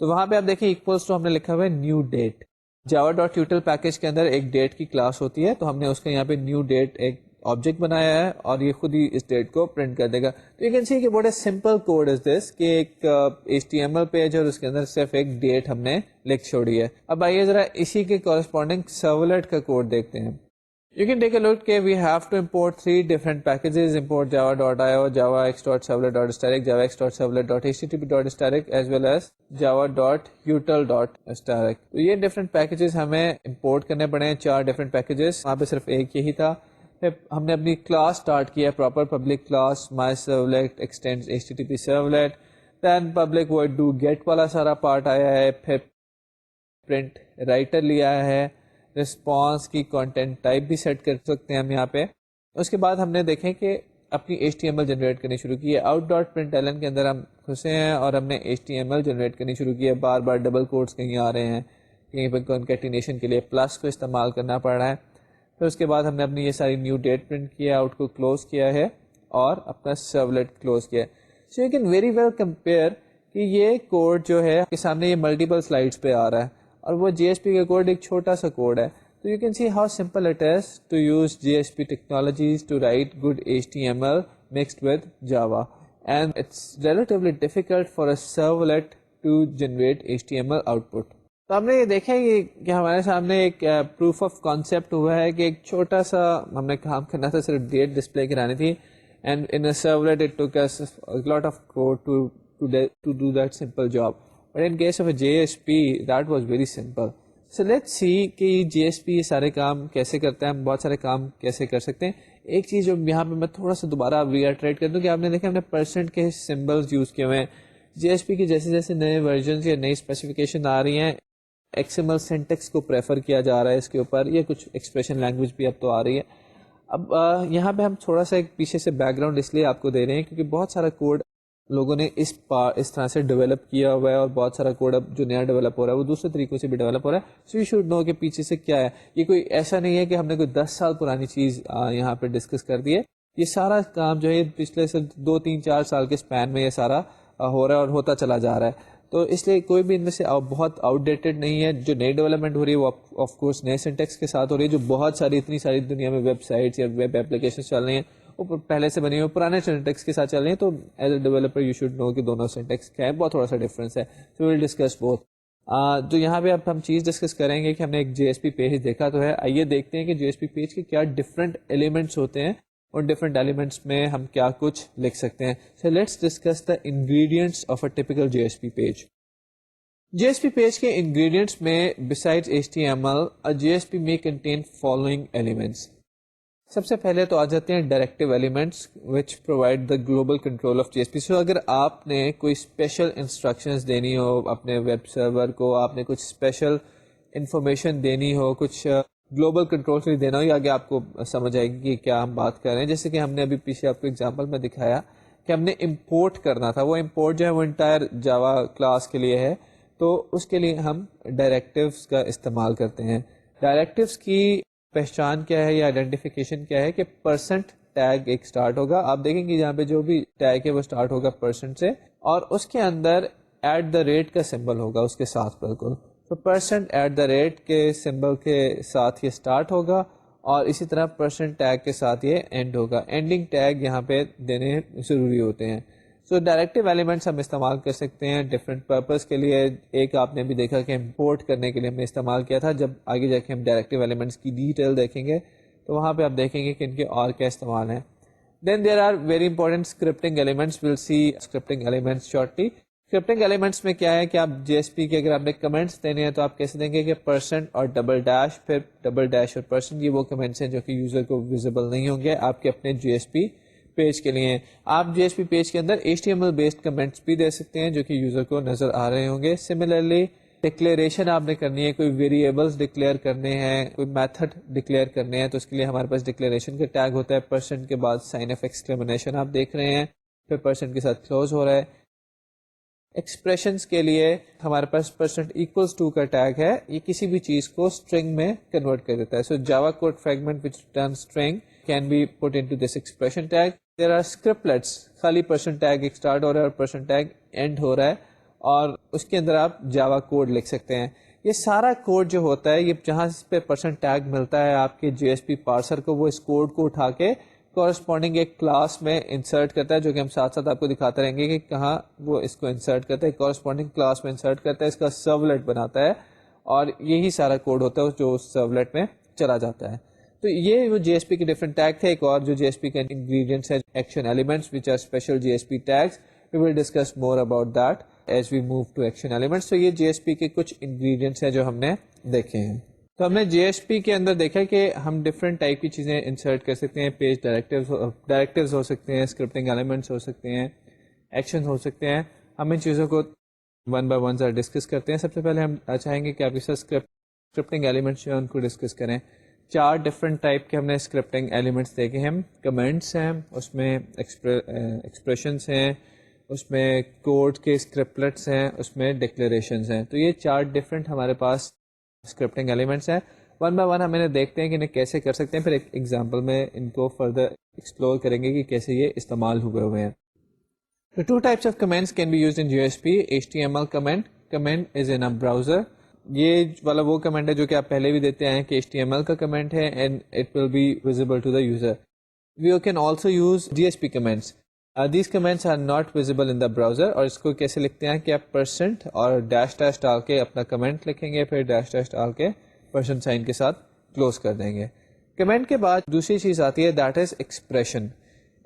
تو وہاں پہ آپ دیکھیں اکولس ٹو ہم نے لکھا ہوا ہے new date. Java dot util package کے اندر ایک ڈیٹ کی کلاس ہوتی ہے, تو ہم نے اس کا یہاں پہ نیو ڈیٹ ایک آبجیکٹ بنایا ہے, اور یہ خود ہی اس ڈیٹ کو پرنٹ کر دے گا. تو یو کین سی کہ what a simple code is this, کہ ایک H T M L page اور اس کے اندر صرف ایک ڈیٹ ہم نے لکھ چھوڑی ہے. اب آئیے ذرا اسی کے کورسپونڈنگ سرولیٹ کا کوڈ دیکھتے ہیں. You can take a look کہ we have to import 3 different packages, import java.io, javax.servlet.static, javax.servlet.http.static as well as java.util.static. تو یہ different packages ہمیں import کرنے پڑے ہیں, 4 different packages. وہاں پہ صرف ایک یہی تھا. پھر ہم نے اپنی کلاس اسٹارٹ کیا, proper public class my servlet extends http servlet, then public void do get والا سارا پارٹ آیا ہے, پھر print writer لیا ہے, رسپانس کی کانٹینٹ ٹائپ بھی سیٹ کر سکتے ہیں ہم یہاں پہ. اس کے بعد ہم نے دیکھیں کہ اپنی H T M L generate کرنی شروع کی ہے. آؤٹ ڈاٹ پرنٹ ایلن کے اندر ہم گھسے ہیں اور ہم نے H T M L generate کرنی شروع کی ہے. بار بار ڈبل کوٹس کہیں آ رہے ہیں, کہیں پہ کنکیٹینیشن کے لیے پلس کو استعمال کرنا پڑ رہا ہے. پھر اس کے بعد ہم نے اپنی یہ ساری نیو ڈیٹ پرنٹ کیا, آؤٹ کو کلوز کیا ہے اور اپنا سرولیٹ کلوز کیا ہے. So you can very well compare کہ یہ کوڈ جو ہے آپ کے سامنے یہ ملٹیپل سلائڈس پہ آ رہا ہے, اور وہ جی ایس پی کا کوڈ ایک چھوٹا سا کوڈ ہے. So you can see how simple it is to use JSP technologies to write good HTML mixed with Java, and it's relatively difficult for a servlet to generate HTML output. تو ہم نے یہ دیکھا کہ ہمارے سامنے ایک پروف آف کانسیپٹ ہوا ہے کہ ایک چھوٹا سا ہم نے کام کرنا تھا, صرف ڈیٹ ڈسپلے کرانی تھی, and in a servlet it took us a lot of code to do that simple job. But in case of a JSP that was very simple. So let's see کہ جی ایس پی یہ سارے کام کیسے کرتا ہے, ہم بہت سارے کام کیسے کر سکتے ہیں. ایک چیز جو یہاں پہ میں تھوڑا سا دوبارہ ریٹریٹ کر دوں کہ آپ نے دیکھا ہم نے پرسنٹ کے سمبلز یوز کیے ہوئے ہیں. جی ایس پی کی جیسے جیسے نئے ورژنز یا نئی اسپیسیفکیشن آ رہی ہیں, ایکس ایم ایل سینٹیکس کو پریفر کیا جا رہا ہے اس کے اوپر, یہ کچھ ایکسپریشن لینگویج بھی اب تو آ رہی ہے. اب یہاں پہ ہم تھوڑا سا ایک پیچھے سے بیک گراؤنڈ اس لیے آپ کو دے رہے ہیں کیونکہ بہت سارا کوڈ لوگوں نے اس طرح سے ڈیولپ کیا ہوا ہے, اور بہت سارا کوڈ اب جو نیا ڈیولپ ہو رہا ہے وہ دوسرے طریقوں سے بھی ڈیولپ ہو رہا ہے. سو یو شوڈ نو کہ پیچھے سے کیا ہے. یہ کوئی ایسا نہیں ہے کہ ہم نے کوئی 10 سال پرانی چیز یہاں پہ ڈسکس کر دی ہے. یہ سارا کام جو ہے پچھلے سے 2 3 4 سال کے اسپین میں یہ سارا ہو رہا ہے اور ہوتا چلا جا رہا ہے. تو اس لیے کوئی بھی ان میں سے بہت آؤٹ ڈیٹڈ نہیں ہے. جو نئی ڈیولپمنٹ ہو رہی ہے وہ آف کورس نئے سینٹیکس کے ساتھ ہو رہی ہے. جو بہت ساری اتنی ساری دنیا میں ویب سائٹس یا ویب اپلیکیشن چل رہی ہیں وہ پہلے سے بنی ہوئی پرانے سینٹیکس کے ساتھ چل رہی ہیں. تو as a developer you should know کہ دونوں سینٹیکس کیا ہے, بہت تھوڑا سا ڈفرینس ہے. سو ویل ڈسکس بوتھ. جو یہاں پہ اب ہم چیز ڈسکس کریں گے کہ ہم نے ایک جی ایس پی پیج دیکھا تو ہے, آئیے دیکھتے ہیں کہ جی ایس پی پیج کے کیا ڈفرینٹ ایلیمنٹس ہوتے ہیں اور ڈفرینٹ ایلیمنٹس میں ہم کیا کچھ لکھ سکتے ہیں. So let's discuss the ingredients of a typical J S P page. J S P page کے انگریڈینٹس میں beside H T M L J S P میں کنٹین فالوئنگ ایلیمنٹس. سب سے پہلے تو آ جاتے ہیں directive elements which provide the global control of J S P. So اگر آپ نے کوئی اسپیشل انسٹرکشنز دینی ہو اپنے ویب سرور کو, آپ نے کچھ اسپیشل انفارمیشن دینی ہو, کچھ گلوبل کنٹرول سے دینا ہو, یا آگے آپ کو سمجھ آئے گی کہ کیا ہم بات کر رہے ہیں. جیسے کہ ہم نے ابھی پیچھے آپ کو ایگزامپل میں دکھایا کہ ہم نے امپورٹ کرنا تھا, وہ امپورٹ جو ہے وہ انٹائر جاوا کلاس کے لیے ہے, تو اس کے لیے ہم ڈائریکٹیوز کا استعمال کرتے ہیں. ڈائریکٹیوز کی پہچان کیا ہے یا آئیڈینٹیفیکیشن کیا ہے کہ پرسنٹ ٹیگ ایک اسٹارٹ ہوگا. آپ دیکھیں گے یہاں پہ جو بھی ٹیگ ہے وہ اسٹارٹ ہوگا پرسنٹ سے, اور اس کے اندر ایٹ دا ریٹ کا سمبل ہوگا اس کے ساتھ. بالکل تو پرسنٹ ایٹ دا ریٹ کے سمبل کے ساتھ یہ اسٹارٹ ہوگا, اور اسی طرح پرسنٹ ٹیگ کے ساتھ یہ اینڈ ہوگا. اینڈنگ ٹیگ یہاں پہ دینے ضروری ہوتے ہیں. سو ڈائریکٹیو ایلیمنٹس ہم استعمال کر سکتے ہیں ڈفرینٹ پرپز کے لیے. ایک آپ نے بھی دیکھا کہ امپورٹ کرنے کے لیے ہم نے استعمال کیا تھا. جب آگے جا کے ہم ڈائریکٹیو ایلیمنٹس کی ڈیٹیل دیکھیں گے تو وہاں پہ آپ دیکھیں گے کہ ان کے اور کیا استعمال ہیں. Then there are very important scripting elements. Will see scripting elements shortly. Scripting elements میں کیا ہے کہ آپ جی ایس پی کے اگر آپ نے کمنٹس دینے ہیں تو آپ کیسے دیں گے کہ پرسنٹ اور ڈبل ڈیش, پھر ڈبل ڈیش اور پرسنٹ. یہ وہ کمنٹس ہیں جو کہ یوزر کو ویزیبل نہیں ہوں گے آپ کے اپنے جی ایس پی پیج کے لیے. آپ جی ایس پی پیج کے اندر HTML بیسڈ کمنٹس بھی دے سکتے ہیں جو کہ یوزر کو نظر آ رہے ہوں گے. سملرلی ڈکلیریشن آپ نے کرنی ہے, کوئی ویریبلس ڈکلیئر کرنے ہیں, کوئی میتھڈ ڈکلیئر کرنے ہیں, تو اس کے لیے ہمارے پاس ڈکلیریشن کا ٹیگ ہوتا ہے. پرسنٹ کے بعد سائن آف ایکسکلیمیشن آپ دیکھ رہے ہیں, پھر پرسنٹ کے ساتھ کلوز ہو رہا ہے. ایکسپریشنس کے لیے ہمارے پاس پرسنٹ ایکولس ٹو کا ٹیگ ہے. یہ کسی بھی چیز کو اسٹرنگ میں کنورٹ کر دیتا ہے. So Java code fragment which return string can be put into this expression tag. There are scripts, خالی پرسنٹ ٹیگ ایک اسٹارٹ ہو رہا ہے اور پرسنٹ ٹیگ اینڈ ہو رہا ہے, اور اس کے اندر آپ جاوا کوڈ لکھ سکتے ہیں. یہ سارا کوڈ جو ہوتا ہے, یہ جہاں پہ پرسنٹ ٹیگ ملتا ہے آپ کے جی ایس پی پارسر کو, وہ اس کوڈ کو اٹھا کے کورسپونڈنگ ایک کلاس میں انسرٹ کرتا ہے, جو کہ ہم ساتھ ساتھ آپ کو دکھاتے رہیں گے کہ کہاں وہ اس کو انسرٹ کرتا ہے. کورسپونڈنگ کلاس میں انسرٹ کرتا ہے, اس کا سرولیٹ بناتا ہے, اور یہی سارا کوڈ ہوتا ہے جو اس سرولیٹ میں چلا جاتا ہے. تو یہ وہ جی ایس پی کے ڈفرنٹ ٹیگ تھے. ایک اور جو جی ایس پی کے انگریڈینٹس ہے action elements which are special J S P tags. We will discuss more about that as we move to action elements. تو یہ جی ایس پی کے کچھ انگریڈینٹس ہیں جو ہم نے دیکھے ہیں. تو ہم نے جی ایس پی کے اندر دیکھا کہ ہم ڈفرینٹ ٹائپ کی چیزیں انسرٹ کر سکتے ہیں. پیج ڈائریکٹیوز ہو سکتے ہیں, اسکرپٹنگ ایلیمنٹس ہو سکتے ہیں, ایکشن ہو سکتے ہیں. ہم ان چیزوں کو ون بائی ون ذرا ڈسکس کرتے ہیں. سب سے پہلے ہم چاہیں گے کہ آپ کے ساتھ اسکرپٹنگ ایلیمنٹس جو ہیں ان کو ڈسکس کریں. 4 ڈفرینٹ ٹائپ کے ہم نے اسکرپٹنگ ایلیمنٹس دیکھے ہیں. کمنٹس ہیں, اس میں ایکسپریشنس ہیں, اس میں کوڈ کے اسکرپٹس ہیں, اس میں ڈکلیریشنز ہیں. تو یہ 4 ڈفرینٹ ہمارے پاس اسکرپٹنگ ایلیمنٹس ہیں. ون بائی ون ہم انہیں دیکھتے ہیں کہ انہیں کیسے کر سکتے ہیں, پھر ایک ایگزامپل میں ان کو فردر ایکسپلور کریں گے کہ کیسے یہ استعمال ہوئے ہیں. The 2 types of commands can be used in GSP. HTML command is in a browser. یہ والا وہ کمنٹ ہے جو کہ آپ پہلے بھی دیتے ہیں کہ HTML کا کمنٹ ہے and it will be visible to the user. We can also use GSP commands. These commands are not visible in the browser. اور اس کو کیسے لکھتے ہیں کہ آپ پرسنٹ اور ڈیش ڈیش ڈال کے اپنا کمنٹ لکھیں گے, پھر ڈیش ڈیش ڈال کے پرسنٹ سائن کے ساتھ کلوز کر دیں گے. کمنٹ کے بعد دوسری چیز آتی ہے, دیٹ از ایکسپریشن.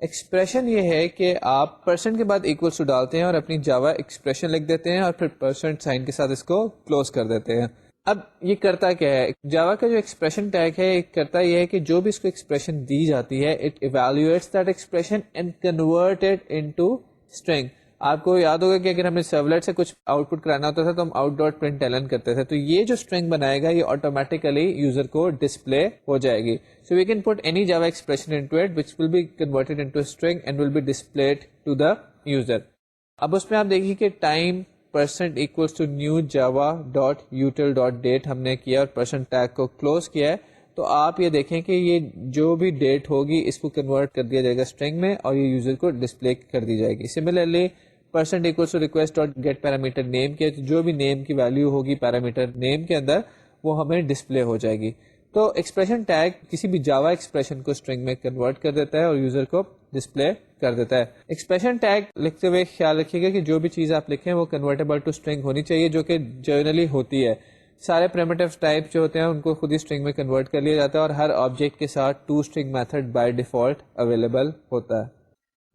ایکسپریشن یہ ہے کہ آپ پرسنٹ کے بعد ایکولس ٹو ڈالتے ہیں اور اپنی جاوا ایکسپریشن لکھ دیتے ہیں, اور پھر پرسنٹ سائن کے ساتھ اس کو کلوز کر دیتے ہیں. اب یہ کرتا کیا ہے, جاوا کا جو ایکسپریشن ٹیگ ہے کرتا یہ ہے کہ جو بھی اس کو ایکسپریشن دی جاتی ہے, it evaluates that expression and convert it into string. آپ کو یاد ہوگا کہ اگر ہمیں سرولیٹ سے کچھ آؤٹ پٹ کرانا ہوتا تھا تو ہم آؤٹ ڈاٹ پرنٹ ایلن کرتے تھے, تو یہ جو اسٹرنگ بنائے گا یہ آٹومیٹیکلی یوزر کو ڈسپلے ہو جائے گی. So we can put any Java expression into it which will be converted into string and will be displayed to the user. اب اس میں آپ دیکھیے کہ time percent equals to new Java dot util dot date ہم نے کیا اور پرسنٹ ٹیگ کو کلوز کیا ہے. تو آپ یہ دیکھیں کہ یہ جو بھی ڈیٹ ہوگی اس کو کنورٹ کر دیا جائے گا اسٹرنگ میں, اور یہ یوزر کو ڈسپلے کر دی جائے گی. Similarly percent equals to request dot get parameter name کے, جو بھی نیم کی ویلیو ہوگی پیرامیٹر نیم کے اندر وہ ہمیں ڈسپلے ہو جائے گی. تو ایکسپریشن ٹیگ کسی بھی جاوا ایکسپریشن کو اسٹرنگ میں کنورٹ کر دیتا ہے اور یوزر کو ڈسپلے کر دیتا ہے. ایکسپریشن ٹیگ لکھتے ہوئے خیال رکھیے گا کہ جو بھی چیز آپ لکھیں وہ کنورٹیبل ٹو اسٹرنگ ہونی چاہیے, جو کہ جنرلی ہوتی ہے. سارے پریمیٹیو ٹائپ جو ہوتے ہیں ان کو خود ہی اسٹرنگ میں کنورٹ کر لیا جاتا ہے, اور ہر آبجیکٹ کے ساتھ to string method by default available ہوتا ہے.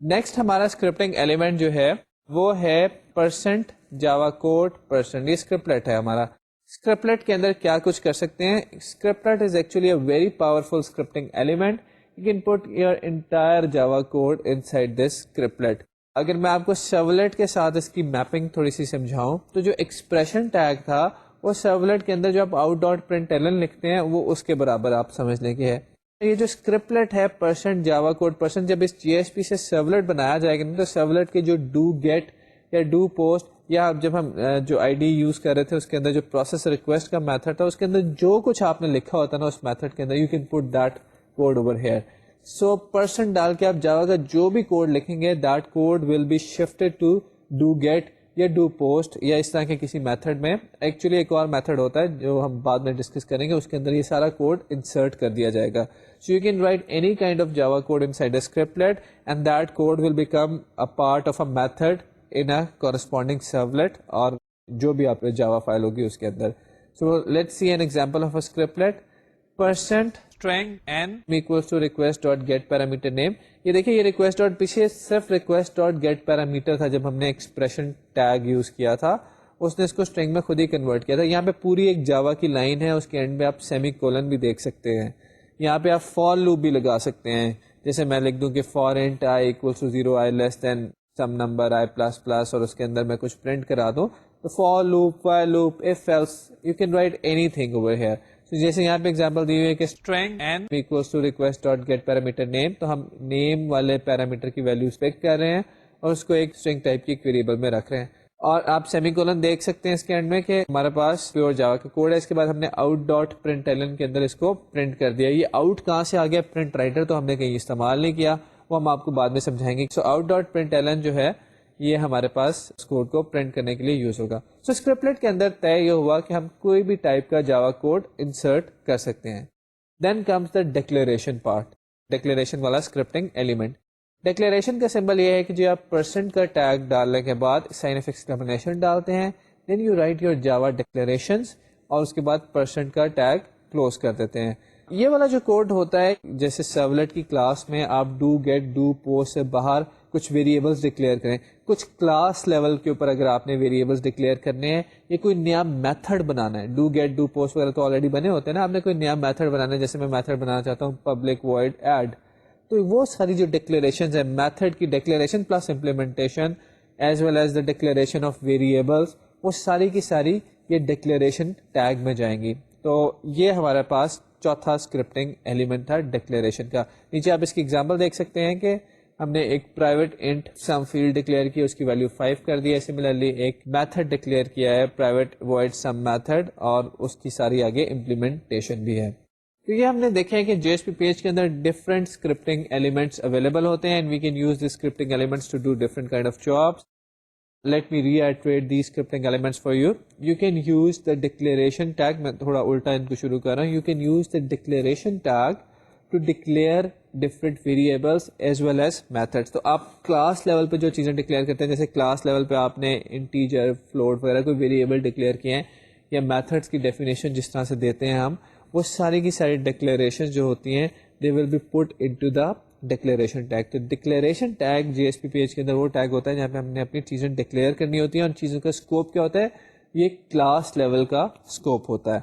نیکسٹ ہمارا اسکرپٹنگ ایلیمنٹ جو ہے وہ ہے پرسنٹ جاوا کوڈ پرسنٹ. یہ اسکرپٹلیٹ ہے ہمارا. اسکرپٹلیٹ کے اندر کیا کچھ کر سکتے ہیں. Scriptlet is actually a very powerful scripting element. You can put your entire Java code inside this scriptlet. اگر میں آپ کو سرولیٹ کے ساتھ اس کی میپنگ تھوڑی سی سمجھاؤں تو جو ایکسپریشن ٹیگ تھا وہ سرولیٹ کے اندر جو آپ آؤٹ ڈاٹ پرنٹ ایلن لکھتے ہیں وہ اس کے برابر آپ سمجھ لیں کہ ہے. یہ جو اسکرپٹلیٹ ہے پرسنٹ جاوا کوڈ پرسنٹ, جب اس جی ایس پی سے سرولیٹ بنایا جائے گا تو سرولیٹ کے جو ڈو گیٹ یا ڈو پوسٹ, یا جب ہم جو آئی ڈی یوز کر رہے تھے اس کے اندر جو پروسیس ریکویسٹ کا میتھڈ تھا اس کے اندر جو کچھ آپ نے لکھا ہوتا نا اس میتھڈ کے اندر, you can put that code over here. So percent ڈال کے آپ جاوا کا جو بھی کوڈ لکھیں گے that code will be shifted to do get یا ڈو پوسٹ یا اس طرح کے کسی میتھڈ میں. ایکچولی ایک اور میتھڈ ہوتا ہے جو ہم بعد میں ڈسکس کریں گے, اس کے اندر یہ سارا کوڈ انسرٹ کر دیا جائے گا. So you can write any kind of Java code inside a scriptlet and that code will become a part of a method in a corresponding servlet, اور جو بھی آپ جاوا فائل ہوگی اس کے اندر. So let's see an example of a scriptlet. Percent string n equals to request dot get parameter name. یہ دیکھیں یہ request dot پیچھے صرف request dot get parameter تھا جب ہم نے ایکسپریشن ٹیگ یوز کیا تھا, اس نے اس کو اسٹرنگ میں خود ہی کنورٹ کیا تھا. یہاں پہ پوری ایک جاوا کی لائن ہے, اس کے اینڈ میں آپ سیمی کولن بھی دیکھ سکتے ہیں. یہاں پہ آپ فار لوپ بھی لگا سکتے ہیں, جیسے میں لکھ دوں کہ for int i equals to 0 i less than some number i plus plus, اور اس کے اندر میں کچھ پرنٹ کرا دوں تو for loop, while loop, if else, you can write anything over here. جیسے یہاں پہ ایگزامپل دی ہوئی ہے کہ string n equals to request dot get parameter name, تو ہم نیم والے پیرامیٹر کی ویلیو اسپیکٹ کر رہے ہیں اور اس کو ایک اسٹرنگ ٹائپ کی ایک ویریبل میں رکھ رہے ہیں. اور آپ سیمی کولن دیکھ سکتے ہیں اس کے اینڈ میں کہ ہمارے پاس پیور جاوا کا کوڈ ہے. اس کے بعد ہم نے آؤٹ ڈاٹ پرنٹ ایلن کے اندر اس کو پرنٹ کر دیا. یہ آؤٹ کہاں سے آ گیا, پرنٹ رائٹر تو ہم نے کہیں استعمال نہیں کیا, وہ ہم آپ کو بعد میں سمجھائیں گے. سو آؤٹ ڈاٹ پرنٹ ایلن جو ہے یہ ہمارے پاس اس کوڈ کو پرنٹ کرنے کے لیے یوز ہوگا. سو اسکرپٹلیٹ کے اندر طے یہ ہوا کہ ہم کوئی بھی ٹائپ کا جاوا کوڈ انسرٹ کر سکتے ہیں. Then comes the declaration part, declaration والا اسکرپٹنگ ایلیمنٹ. ڈکلیریشن کا سمبل یہ ہے کہ جو آپ پرسنٹ کا ٹیگ ڈالنے کے بعد سائن آف ایکسکلیمیشن ڈالتے ہیں, دین یو رائٹ یور جاوا ڈکلیریشنز, اور اس کے بعد پرسنٹ کا ٹیگ کلوز کر دیتے ہیں. یہ والا جو کوڈ ہوتا ہے, جیسے سرولیٹ کی کلاس میں آپ ڈو گیٹ ڈو پوسٹ سے باہر کچھ ویریبلس ڈکلیئر کریں, کچھ کلاس لیول کے اوپر اگر آپ نے ویریبلس ڈکلیئر کرنے ہیں, یہ کوئی نیا میتھڈ بنانا ہے. ڈو گیٹ ڈو پوسٹ وغیرہ تو آلریڈی بنے ہوتے ہیں نا, آپ نے کوئی نیا میتھڈ بنانا ہے. جیسے میں میتھڈ بنانا چاہتا ہوں پبلک وائڈ ایڈ, تو وہ ساری جو ڈکلیریشنز ہیں, میتھڈ کی declaration plus implementation as well as the declaration of variables, وہ ساری کی ساری یہ ڈکلیریشن ٹیگ میں جائیں گی. تو یہ ہمارے پاس چوتھا اسکرپٹنگ ایلیمنٹ تھا ڈکلیریشن کا. نیچے آپ اس کی ایگزامپل دیکھ سکتے ہیں کہ ہم نے ایک پرائیویٹ انٹ سم فیلڈ ڈکلیئر کی, اس کی ویلیو 5 کر دی ہے. سملرلی ایک میتھڈ ڈکلیئر کیا ہے پرائیویٹ وائڈ سم میتھڈ, اور اس کی ساری آگے امپلیمنٹیشن بھی ہے. تو یہ ہم نے دیکھا ہے کہ جے ایس پی پیج کے اندر ڈفرنٹ اسکرپٹنگ ایلیمنٹس اویلیبل ہوتے ہیں, and we can use the scripting elements to do different kind of jobs. Let me reiterate these scripting elements for you. You can use the declaration tag. میں تھوڑا الٹا ان کو شروع کر رہا ہوں. You can use the declaration tag to declare different variables as well as methods. تو آپ کلاس لیول پہ جو چیزیں ڈکلیئر کرتے ہیں, جیسے کلاس لیول پہ آپ نے انٹیجر, فلوٹ وغیرہ کوئی ویریبل ڈکلیئر کیے ہیں, یا میتھڈس کی ڈیفینیشن جس طرح سے دیتے ہیں ہم, وہ ساری کی ساری ڈکلیریشن جو ہوتی ہیں they will be put into the declaration tag. تو ڈکلیریشن ٹیگ جی ایس پی پیج کے اندر وہ ٹیگ ہوتا ہے جہاں پہ ہم نے اپنی چیزیں ڈکلیئر کرنی ہوتی ہیں, اور چیزوں کا اسکوپ کیا ہوتا ہے, یہ کلاس لیول کا اسکوپ ہوتا ہے.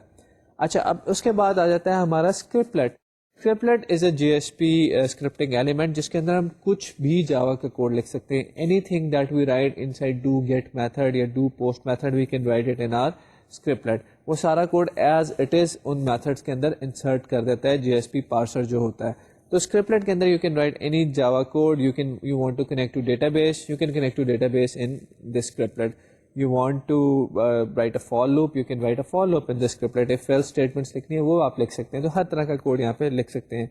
اچھا, اب اس کے بعد آ جاتا ہے ہمارا اسکرپٹلیٹ. اسکرپٹلیٹ از اے جی ایس پی اسکرپٹنگ ایلیمنٹ جس کے اندر ہم کچھ بھی جاوا کا کوڈ لکھ سکتے ہیں. Anything that we write inside do get method یا do post method, we can write it in our scriptlet. وہ سارا code as it is in methods کے اندر انسرٹ کر دیتا ہے جی ایس پی پارسر جو ہوتا ہے. تو اسکرپٹلیٹ کے اندر you can write any Java code. You want to connect to database, you can connect to database in this scriptlet. You want to write a for loop, you can write a for loop in this scriptlet. If else statements لکھنی ہے وہ آپ لکھ سکتے ہیں. تو ہر طرح کا کوڈ یہاں پہ لکھ سکتے ہیں.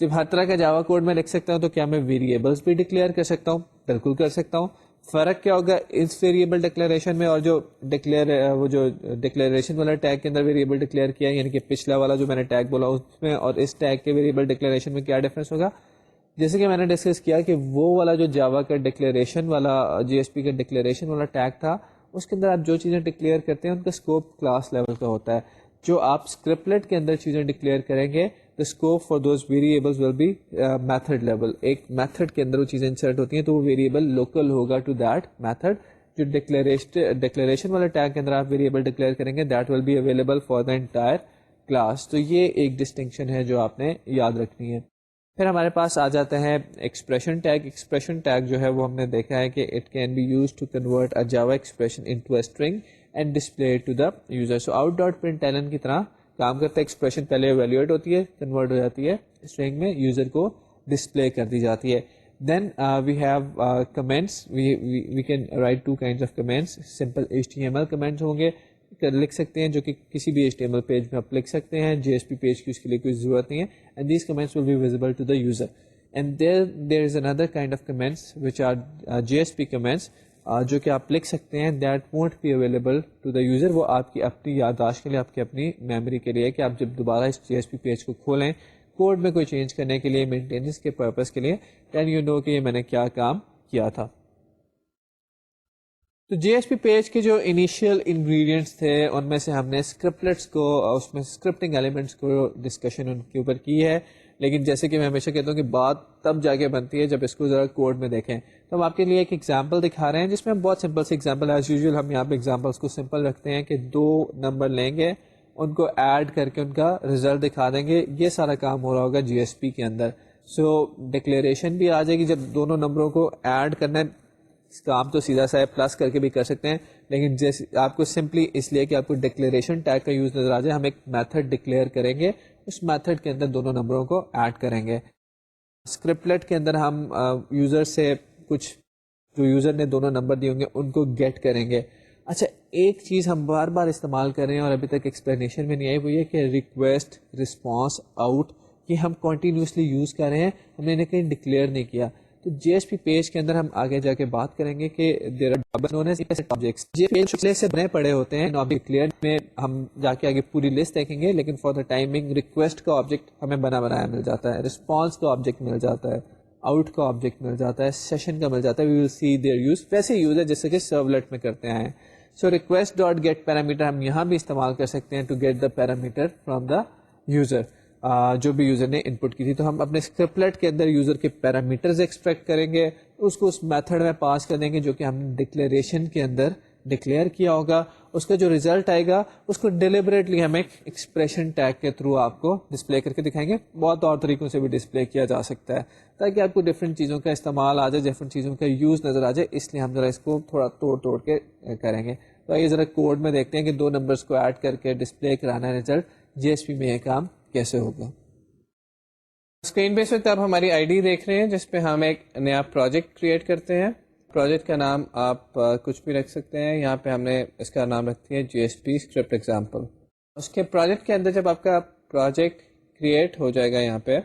جب ہر طرح کا جاوا کوڈ میں لکھ سکتا ہوں تو کیا میں ویریبلس بھی ڈکلیئر کر سکتا ہوں؟ بالکل کر سکتا ہوں. فرق کیا ہوگا اس ویریبل ڈکلیریشن میں اور جو ڈکلیریشن والا ٹیگ کے اندر ویریبل ڈکلیئر کیا ہے, یعنی کہ پچھلا والا جو میں نے ٹیگ بولا اس میں اور اس ٹیگ کے ویریبل ڈکلیریشن میں کیا ڈفرنس ہوگا؟ جیسے کہ میں نے ڈسکس کیا کہ وہ والا جو جاوا کا ڈکلیریشن والا جی ایس پی کا ڈکلیریشن والا ٹیگ تھا, اس کے اندر آپ جو چیزیں ڈکلیئر کرتے ہیں ان کا اسکوپ کلاس لیول کا ہوتا ہے. جو آپ اسکرپٹلیٹ کے اندر چیزیں ڈکلیئر کریں گے, the scope for those variables will be method level. ایک میتھڈ کے اندر وہ چیزیں انسرٹ ہوتی ہیں تو وہ ویریبل لوکل ہوگا ٹو دیٹ میتھڈ. جو ڈکلیریشن والے ٹیگ کے اندر آپ ویریبل ڈکلیئر کریں گے that will be available for the entire class. تو یہ ایک ڈسٹنکشن ہے جو آپ نے یاد رکھنی ہے. پھر ہمارے پاس آ جاتا ہے ایکسپریشن ٹیگ. ایکسپریشن ٹیگ جو ہے وہ ہم نے دیکھا ہے کہ it can be use to convert a Java expression into a string and display to the user. So out dot println کی طرح کام کرتا ہے. ایکسپریشن پہلے ایویلویٹ ہوتی ہے, کنورٹ ہو جاتی ہے اسٹرنگ میں, یوزر کو ڈسپلے کر دی جاتی ہے. Then we have comments. We can write two kinds of comments. Simple HTML comments ہوں گے, لکھ سکتے ہیں, جو کہ کسی بھی HTML پیج میں آپ لکھ سکتے ہیں. JSP پیج کی اس کے لیے کوئی ضرورت نہیں ہے. And these comments will be visible to the user. And there is another kind of comments which are JSP comments, جو کہ آپ لکھ سکتے ہیں. That won't be available to the user. وہ آپ کی اپنی یادداشت کے لیے, آپ کی اپنی میموری کے لیے, کہ آپ جب دوبارہ اس JSP پیج کو کھولیں کوڈ میں کوئی چینج کرنے کے لیے, مینٹیننس کے پرپز کے لیے, دین یو نو کہ یہ میں نے کیا کام کیا تھا. تو JSP پیج کے جو انیشیل انگریڈینٹس تھے ان میں سے ہم نے اسکرپٹس کو, اس میں اسکرپٹنگ ایلیمنٹس کو ڈسکشن ان کے اوپر کی ہے. لیکن جیسے کہ میں ہمیشہ کہتا ہوں کہ بات تب جا کے بنتی ہے جب اس کو ذرا کوڈ میں دیکھیں. تو ہم آپ کے لیے ایک ایگزامپل دکھا رہے ہیں جس میں ہم بہت سمپل سے ایگزامپل, ایز یوزول ہم یہاں پہ ایگزامپلس کو سمپل رکھتے ہیں کہ 2 نمبر لیں گے, ان کو ایڈ کر کے ان کا رزلٹ دکھا دیں گے. یہ سارا کام ہو رہا ہوگا JSP کے اندر. سو ڈکلیریشن بھی آ جائے گی جب دونوں نمبروں کو ایڈ کرنا ہے. کام تو سیدھا سا ہے, پلس کر کے بھی کر سکتے ہیں, لیکن جیسے آپ کو سمپلی اس لیے کہ آپ کو ڈکلیریشن ٹیگ کا یوز نظر آ جائے, ہم ایک میتھڈ ڈکلیئر کریں گے, اس میتھڈ کے اندر دونوں نمبروں کو ایڈ کریں گے. اسکرپٹلیٹ کے اندر ہم یوزر سے کچھ, جو یوزر نے دونوں نمبر دیے ہوں گے ان کو گیٹ کریں گے. اچھا, ایک چیز ہم بار بار استعمال کر رہے ہیں اور ابھی تک ایکسپلینیشن میں نہیں آئی, وہ یہ کہ ریکویسٹ رسپانس آؤٹ, یہ ہم کنٹینیوسلی یوز کر رہے ہیں, ہم نے انہیں کہیں ڈکلیئر نہیں کیا. تو JSP پیج کے اندر ہم آگے جا کے بات کریں گے کہ دیر آبجیکٹس پیج سے بنے پڑے ہوتے ہیں. ڈکلیئر میں ہم جا کے آگے پوری لسٹ دیکھیں گے, لیکن فار دا ٹائمنگ ریکویسٹ کا آبجیکٹ ہمیں بنایا مل جاتا ہے, رسپانس کا آبجیکٹ مل جاتا ہے, آؤٹ کا آبجیکٹ مل جاتا ہے, سیشن کا مل جاتا ہے. We will see their use, ویسے یوز ہے جیسے کہ سرولیٹ میں کرتے ہیں. So request dot get parameter ہم یہاں بھی استعمال کر سکتے ہیں to get the parameter from the user, جو بھی یوزر نے ان پٹ کی تھی. تو ہم اپنے اسکرپٹلیٹ کے اندر یوزر کے پیرامیٹرز ایکسٹریکٹ کریں گے, اس کو اس میتھڈ میں پاس کر دیں گے جو کہ ہم نے ڈکلیریشن کے اندر ڈکلیئر کیا ہوگا. اس کا جو ریزلٹ آئے گا اس کو ڈیلیبریٹلی ہم ایک ایکسپریشن ٹیگ کے تھرو آپ کو ڈسپلے کر کے دکھائیں گے. بہت اور طریقوں سے بھی ڈسپلے کیا جا سکتا ہے تاکہ آپ کو ڈفرینٹ چیزوں کا استعمال آ جائے, ڈفرینٹ چیزوں کا یوز نظر آ جائے. اس لیے ہم ذرا اس کو تھوڑا توڑ کے کریں گے. تو یہ ذرا کوڈ میں دیکھتے ہیں کہ 2 نمبرس کو ایڈ کر کے ڈسپلے کرانا ہے رزلٹ, JSP میں یہ کام کیسے ہوگا. اسکرین پہ اس وقت آپ ہماری ID دیکھ رہے ہیں جس پہ ہم ایک نیا پروجیکٹ کریٹ کرتے ہیں. پروجیکٹ کا نام آپ کچھ بھی رکھ سکتے ہیں. یہاں پہ ہم نے اس کا نام رکھتی ہے JSP اسکرپٹ ایگزامپل. اس کے پروجیکٹ کے اندر جب آپ کا پروجیکٹ کریٹ ہو جائے گا یہاں پہ,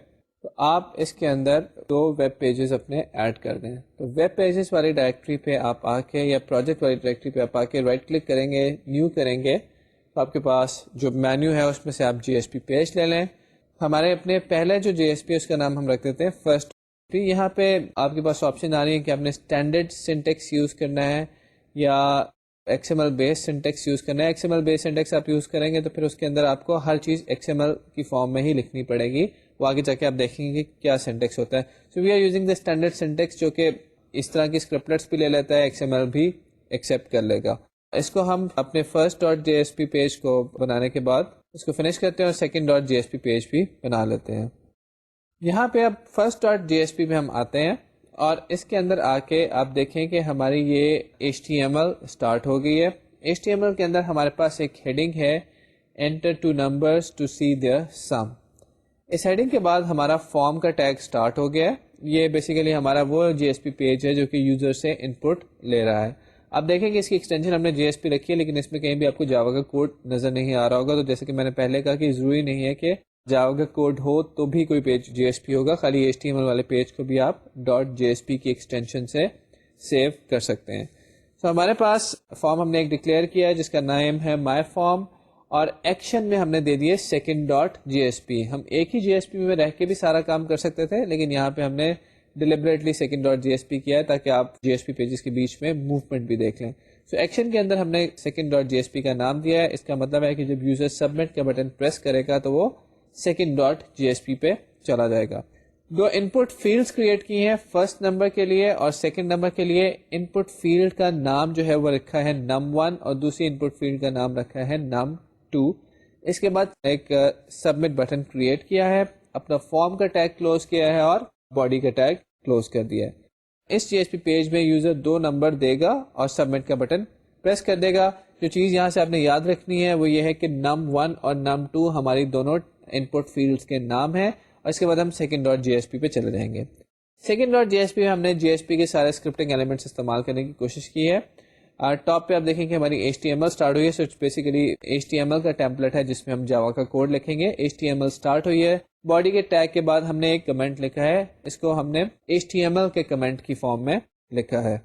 تو آپ اس کے اندر 2 ویب پیجز اپنے ایڈ کر دیں. تو ویب پیجز والی ڈائریکٹری پہ آپ آ کے, یا پروجیکٹ والی ڈائریکٹری پہ آپ آ کے رائٹ کلک کریں گے, نیو کریں گے, تو آپ کے پاس جو مینیو ہے اس میں سے آپ JSP پیج لے لیں. ہمارے اپنے پہلے جو JSP اس کا نام ہم رکھ دیتے ہیں فرسٹ. یہاں پہ آپ کے پاس آپشن آ رہی ہے کہ آپ نے اسٹینڈرڈ سنٹیکس یوز کرنا ہے یا XML بیس سنٹیکس یوز کرنا ہے. XML بیس سنٹیکس آپ یوز کریں گے تو پھر اس کے اندر آپ کو ہر چیز XML کی فارم میں ہی لکھنی پڑے گی. وہ آگے جا کے آپ دیکھیں گے کیا سنٹیکس ہوتا ہے. So we are using the standard syntax, جو کہ اس طرح کی اسکرپٹلیٹس بھی لے لیتا ہے, XML بھی ایکسیپٹ کر لے گا. اس کو ہم اپنے فرسٹ ڈاٹ JSP پیج کو بنانے کے بعد اس کو فنش کرتے ہیں اور سیکنڈ ڈاٹ JSP پیج بھی بنا لیتے ہیں. یہاں پہ اب فرسٹ ڈاٹ JSP پہ ہم آتے ہیں اور اس کے اندر آ کے آپ دیکھیں کہ ہماری یہ HTML اسٹارٹ ہو گئی ہے. HTML کے اندر ہمارے پاس ایک ہیڈنگ ہے, Enter 2 numbers to see their sum. اس ہیڈنگ کے بعد ہمارا فارم کا ٹیگ اسٹارٹ ہو گیا ہے. یہ بیسیکلی ہمارا وہ JSP پیج ہے جو کہ یوزر سے ان پٹ لے رہا ہے. آپ دیکھیں کہ اس کی ایکسٹینشن ہم نے JSP رکھی ہے, لیکن اس میں کہیں بھی آپ کو جاوا کا کوڈ نظر نہیں آ رہا ہوگا. تو جیسے کہ میں نے پہلے کہا کہ ضروری نہیں ہے کہ جاوا کا کوڈ ہو تو بھی کوئی پیج JSP ہوگا, خالی HTML والے پیج کو بھی آپ .JSP کی ایکسٹینشن سے سیو کر سکتے ہیں. تو ہمارے پاس فارم ہم نے ایک ڈکلیئر کیا ہے جس کا نام ہے مائی فارم, اور ایکشن میں ہم نے دے دیے سیکنڈ ڈاٹ JSP. ہم ایک ہی JSP میں رہ کے بھی سارا کام کر سکتے تھے, لیکن یہاں پہ ہم نے ڈیلیبریٹلی سیکنڈ ڈاٹ JSP کیا ہے تاکہ آپ JSP پیجز کے بیچ میں موومنٹ بھی دیکھ لیں. سو ایکشن کے اندر ہم نے سیکنڈ ڈاٹ JSP کا نام دیا ہے. اس کا مطلب ہے کہ جب یوزر سبمٹ کا بٹن پریس کرے گا تو وہ سیکنڈ ڈاٹ JSP پہ چلا جائے گا. دو ان پٹ فیلڈس کریٹ کی ہیں فرسٹ نمبر کے لیے اور سیکنڈ نمبر کے لیے. ان پٹ فیلڈ کا نام جو ہے وہ رکھا ہے num1 اور دوسری ان پٹ فیلڈ کا نام رکھا ہے num2. اس کے بعد ایک سبمٹ بٹن کریٹ کیا ہے, اپنا فارم کا ٹیگ کلوز کیا ہے اور باڈی کا ٹیگ کلوز کر دیا ہے. اس JSP پیج میں یوزر 2 نمبر دے گا اور سبمٹ کا بٹن پریس کر دے گا. جو چیز یہاں سے آپ نے یاد رکھنی ہے وہ یہ ہے کہ num1 اور num2 ہماری دونوں ان پٹ فیلڈس کے نام ہیں, اور اس کے بعد ہم سیکنڈ ڈاٹ JSP پہ چلے جائیں گے. سیکنڈ ڈاٹ جی ایس پی میں ہم نے جی ایس پی کے سارے اسکرپٹنگ ایلیمنٹس استعمال کرنے کی کوشش کی ہے. ٹاپ پہ آپ دیکھیں کہ ہماری H T M L start ہوئی ہے. سو basically H T M L کا ٹیمپلیٹ ہے جس میں ہم جاوا کا کوڈ لکھیں گے. H T M L start ہوئی ہے. باڈی کے ٹیگ کے بعد ہم نے ایک کمنٹ لکھا ہے, اس کو ہم نے ایچ ٹی ایم ایل کے کمنٹ کی فارم میں لکھا ہے.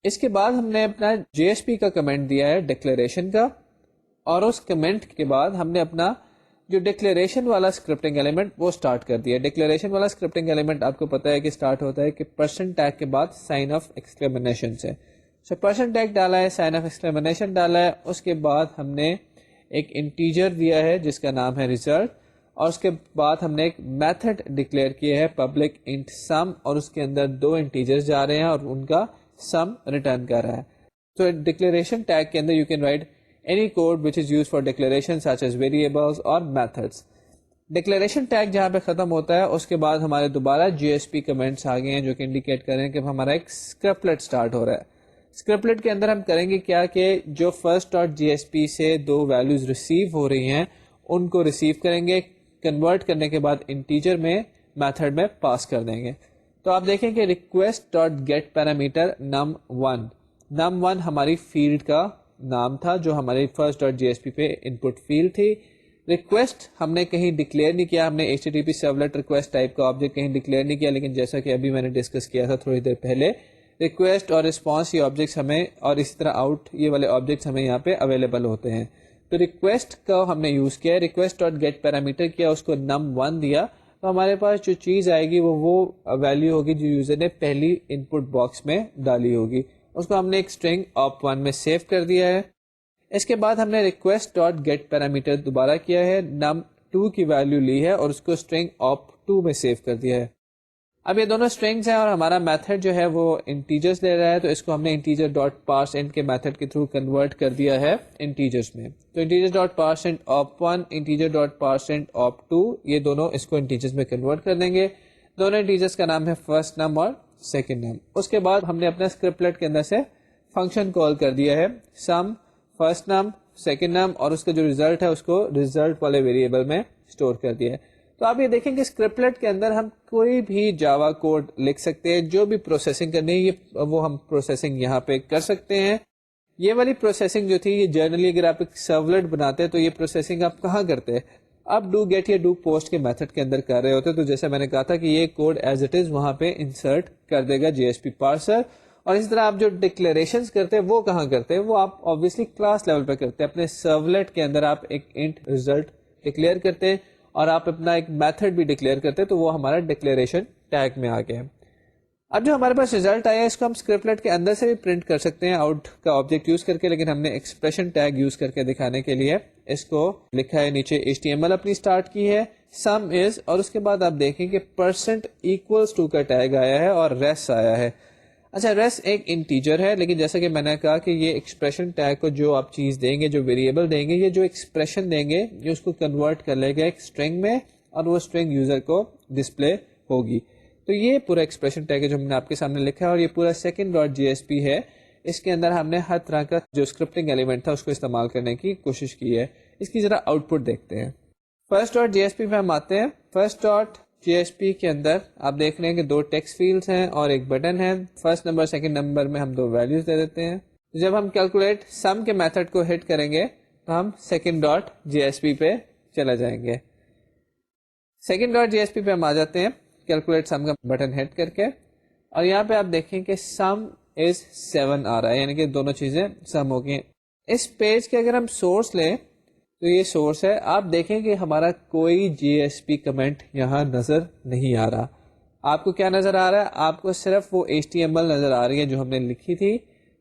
اس کے بعد ہم نے اپنا جی ایس پی کا کمنٹ دیا ہے ڈکلیریشن کا, اور اس کمنٹ کے بعد ہم نے اپنا جو ڈکلیریشن والا اسکرپٹنگ ایلیمنٹ وہ اسٹارٹ کر دیا. ڈکلیریشن والا اسکرپٹنگ ایلیمنٹ آپ کو پتا ہے کہ اسٹارٹ ہوتا ہے کہ پرسنٹ ٹیگ کے بعد سائن آف ایکسکلیمیشن سے. سو پرسنٹ ٹیگ ڈالا ہے, سائن آف ایکسکلیمیشن ڈالا ہے, اس کے بعد ہم نے ایک انٹیجر دیا ہے جس کا نام ہے ریزلٹ, اور اس کے بعد ہم نے ایک میتھڈ ڈکلیئر کیا ہے پبلک انٹ سم, اور اس کے اندر 2 انٹیجرز جا رہے ہیں اور ان کا سم ریٹرن کر رہا ہے. تو ڈکلیریشن ٹیگ کے اندر you can write any code which is used for declaration such as variables or methods. Declaration tag جہاں پہ ختم ہوتا ہے اس کے بعد ہمارے دوبارہ جی ایس پی کمنٹس آ گئے ہیں جو کہ انڈیکیٹ کر رہے ہیں کہ ہمارا ایک اسکرپلٹ اسٹارٹ ہو رہا ہے. اسکرپلٹ کے اندر ہم کریں گے کیا کہ جو فرسٹ ڈاٹ جی ایس پی سے 2 ویلیوز ریسیو ہو رہی ہیں ان کو ریسیو کریں گے, کنورٹ کرنے کے بعد انٹیجر میں میتھڈ میں پاس کر دیں گے. تو آپ دیکھیں کہ request dot get parameter num1 ہماری فیلڈ کا نام تھا جو ہماری فرسٹ ڈاٹ جی ایس پی پہ ان پٹ فیلڈ تھی. ریکویسٹ ہم نے کہیں ڈکلیئر نہیں کیا, ہم نے H T T P servlet request type کا آبجیکٹ کہیں ڈکلیئر نہیں کیا, لیکن جیسا کہ ابھی میں نے ڈسکس کیا تھا تھوڑی دیر پہلے, ریکویسٹ اور رسپانس یہ آبجیکٹس ہمیں, اور اسی طرح آؤٹ یہ والے آبجیکٹس ہمیں یہاں پہ اویلیبل ہوتے ہیں. تو ریکویسٹ کا ہم نے یوز کیا, ریکویسٹ ڈاٹ گیٹ پیرامیٹر کیا, اس کو num1 دیا, تو ہمارے پاس جو چیز آئے گی وہ ویلیو ہوگی جو یوزر نے پہلی ان پٹ باکس میں ڈالی ہوگی. اس کو ہم نے ایک اسٹرنگ op1 میں سیو کر دیا ہے. اس کے بعد ہم نے ریکویسٹ ڈاٹ گیٹ پیرامیٹر دوبارہ کیا ہے, num2 کی ویلیو لی ہے اور اس کو اسٹرنگ op2 میں سیو کر دیا ہے. اب یہ دونوں اسٹرنگس ہیں اور ہمارا میتھڈ جو ہے وہ انٹیجرز لے رہا ہے, تو اس کو ہم نے انٹیجر ڈاٹ پارس انٹ کے میتھڈ کے تھرو کنورٹ کر دیا ہے انٹیجرز میں. تو integer dot parse int op1, integer dot parse int op2, یہ دونوں اس کو انٹیجرز میں کنورٹ کر دیں گے. دونوں انٹیجرز کا نام ہے فرسٹ نم اور سیکنڈ نم. اس کے بعد ہم نے اپنا اسکرپلٹ کے اندر سے فنکشن کال کر دیا ہے سم فرسٹ نم سیکنڈ نم, اور اس کا جو ریزلٹ ہے اس کو ریزلٹ والے ویریبل میں اسٹور کر دیا ہے. تو آپ یہ دیکھیں کہ اسکرپلٹ کے اندر ہم کوئی بھی جاوا کوڈ لکھ سکتے ہیں, جو بھی پروسیسنگ کرنی ہے یہ وہ ہم پروسیسنگ یہاں پہ کر سکتے ہیں. یہ والی پروسیسنگ جو تھی یہ جنرلی اگر آپ ایک سرولیٹ بناتے ہیں تو یہ پروسیسنگ آپ کہاں کرتے ہیں, آپ ڈو گیٹ یا ڈو پوسٹ کے میتھڈ کے اندر کر رہے ہوتے. تو جیسے میں نے کہا تھا کہ یہ کوڈ ایز اٹ از وہاں پہ انسرٹ کر دے گا جی ایس پی پارسر. اور اس طرح آپ جو ڈکلیریشنز کرتے ہیں وہ کہاں کرتے ہیں, وہ آپ obviously کلاس لیول پہ کرتے ہیں. اپنے سرولیٹ کے اندر آپ ایک انٹ ریزلٹ ڈکلیئر کرتے ہیں اور آپ اپنا ایک میتھڈ بھی ڈکلیئر کرتے ہیں, تو وہ ہمارا ڈکلیریشن ٹیگ میں آ گیا. اب جو ہمارے پاس ریزلٹ آیا ہے اس کو ہم اسکرپلٹ کے اندر سے بھی پرنٹ کر سکتے ہیں آؤٹ کا آبجیکٹ یوز کر کے, لیکن ہم نے ایکسپریشن ٹیگ یوز کر کے دکھانے کے لیے اس کو لکھا ہے نیچے ایچ ٹی ایم ایل اپنی اسٹارٹ کی ہے سم از, اور اس کے بعد آپ دیکھیں کہ پرسنٹ ایکولس ٹو کا ٹیگ آیا ہے اور ریس آیا ہے. اچھا ریس ایک انٹیجر ہے, لیکن جیسا کہ میں نے کہا کہ یہ ایکسپریشن ٹیگ کو جو آپ چیز دیں گے, جو ویریبل دیں گے, یہ جو ایکسپریشن دیں گے یہ اس کو کنورٹ کر لے گا ایک اسٹرنگ میں, اور وہ اسٹرنگ یوزر کو ڈسپلے ہوگی. تو یہ پورا ایکسپریشن ٹیگ ہے جو ہم نے آپ کے سامنے لکھا ہے, اور یہ پورا سیکنڈ ڈاٹ جی ایس پی ہے. اس کے اندر ہم نے ہر طرح کا جو اسکرپٹنگ ایلیمنٹ تھا اس کو استعمال کرنے کی کوشش کی ہے. اس کی ذرا آؤٹ پٹ دیکھتے ہیں. فرسٹ ڈاٹ جی ایس پی پہ ہم آتے ہیں. فرسٹ ڈاٹ جی ایس پی کے اندر آپ دیکھ رہے ہیں کہ 2 ٹیکسٹ فیلڈز ہیں اور ایک بٹن ہے. فرسٹ نمبر سیکنڈ نمبر میں ہم 2 ویلیوز دے دیتے ہیں. جب ہم کیلکولیٹ سم کے میتھڈ کو ہٹ کریں گے تو ہم سیکنڈ ڈاٹ جی ایس پی پہ چلا جائیں گے. سیکنڈ ڈاٹ جی ایس پی پہ ہم آ جاتے ہیں کیلکولیٹ سم کا بٹن ہٹ کر کے, اور یہاں پہ آپ دیکھیں کہ سم از 7 آ رہا ہے, یعنی کہ دونوں چیزیں سم ہو گئی. اس پیج کے اگر ہم سورس لیں تو یہ سورس ہے. آپ دیکھیں کہ ہمارا کوئی جی ایس پی کمنٹ یہاں نظر نہیں آ رہا. آپ کو کیا نظر آ رہا ہے, آپ کو صرف وہ ایچ ٹی ایم ایل نظر آ رہی ہے جو ہم نے لکھی تھی,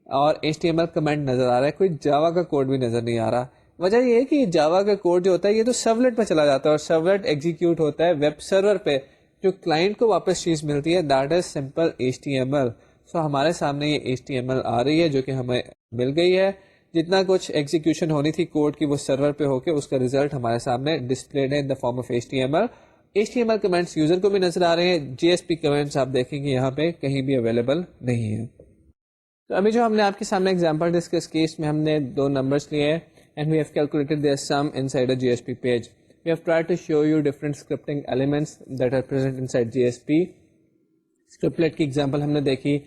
اور H T M L comment نظر آ رہا ہے, کوئی جاوا کا کوڈ بھی نظر نہیں آ رہا. وجہ یہ ہے کہ جاوا کا کوڈ جو ہوتا ہے یہ تو سرولیٹ پہ چلا جاتا ہے, اور سرولیٹ ایگزیکیوٹ ہوتا ہے ویب سرور پہ. جو کلائنٹ کو واپس چیز ملتی ہے that is simple H T M L. So ہمارے سامنے یہ ایچ ٹی ایم ایل آ رہی ہے جو کہ ہمیں مل گئی ہے. جتنا کچھ ایگزیکیوشن ہونی تھی کوڈ کی وہ سرور پہ ہو کے اس کا ریزلٹ ہمارے سامنے ڈسپلیڈ ہے in the form of H T M L. H T M L comments user کو بھی نظر آ رہے ہیں, جی ایس پی کمنٹس آپ دیکھیں گے یہاں پہ کہیں بھی اویلیبل نہیں ہے. تو ابھی جو ہم نے آپ کے سامنے ایگزامپل ڈسکس کی اس میں ہم نے 2 نمبرس لیے ہیں and we have calculated their sum inside a GSP page. We have tried to show you different scripting elements that are present inside GSP. اسکرپلیٹ کی ایگزامپل ہم نے دیکھی,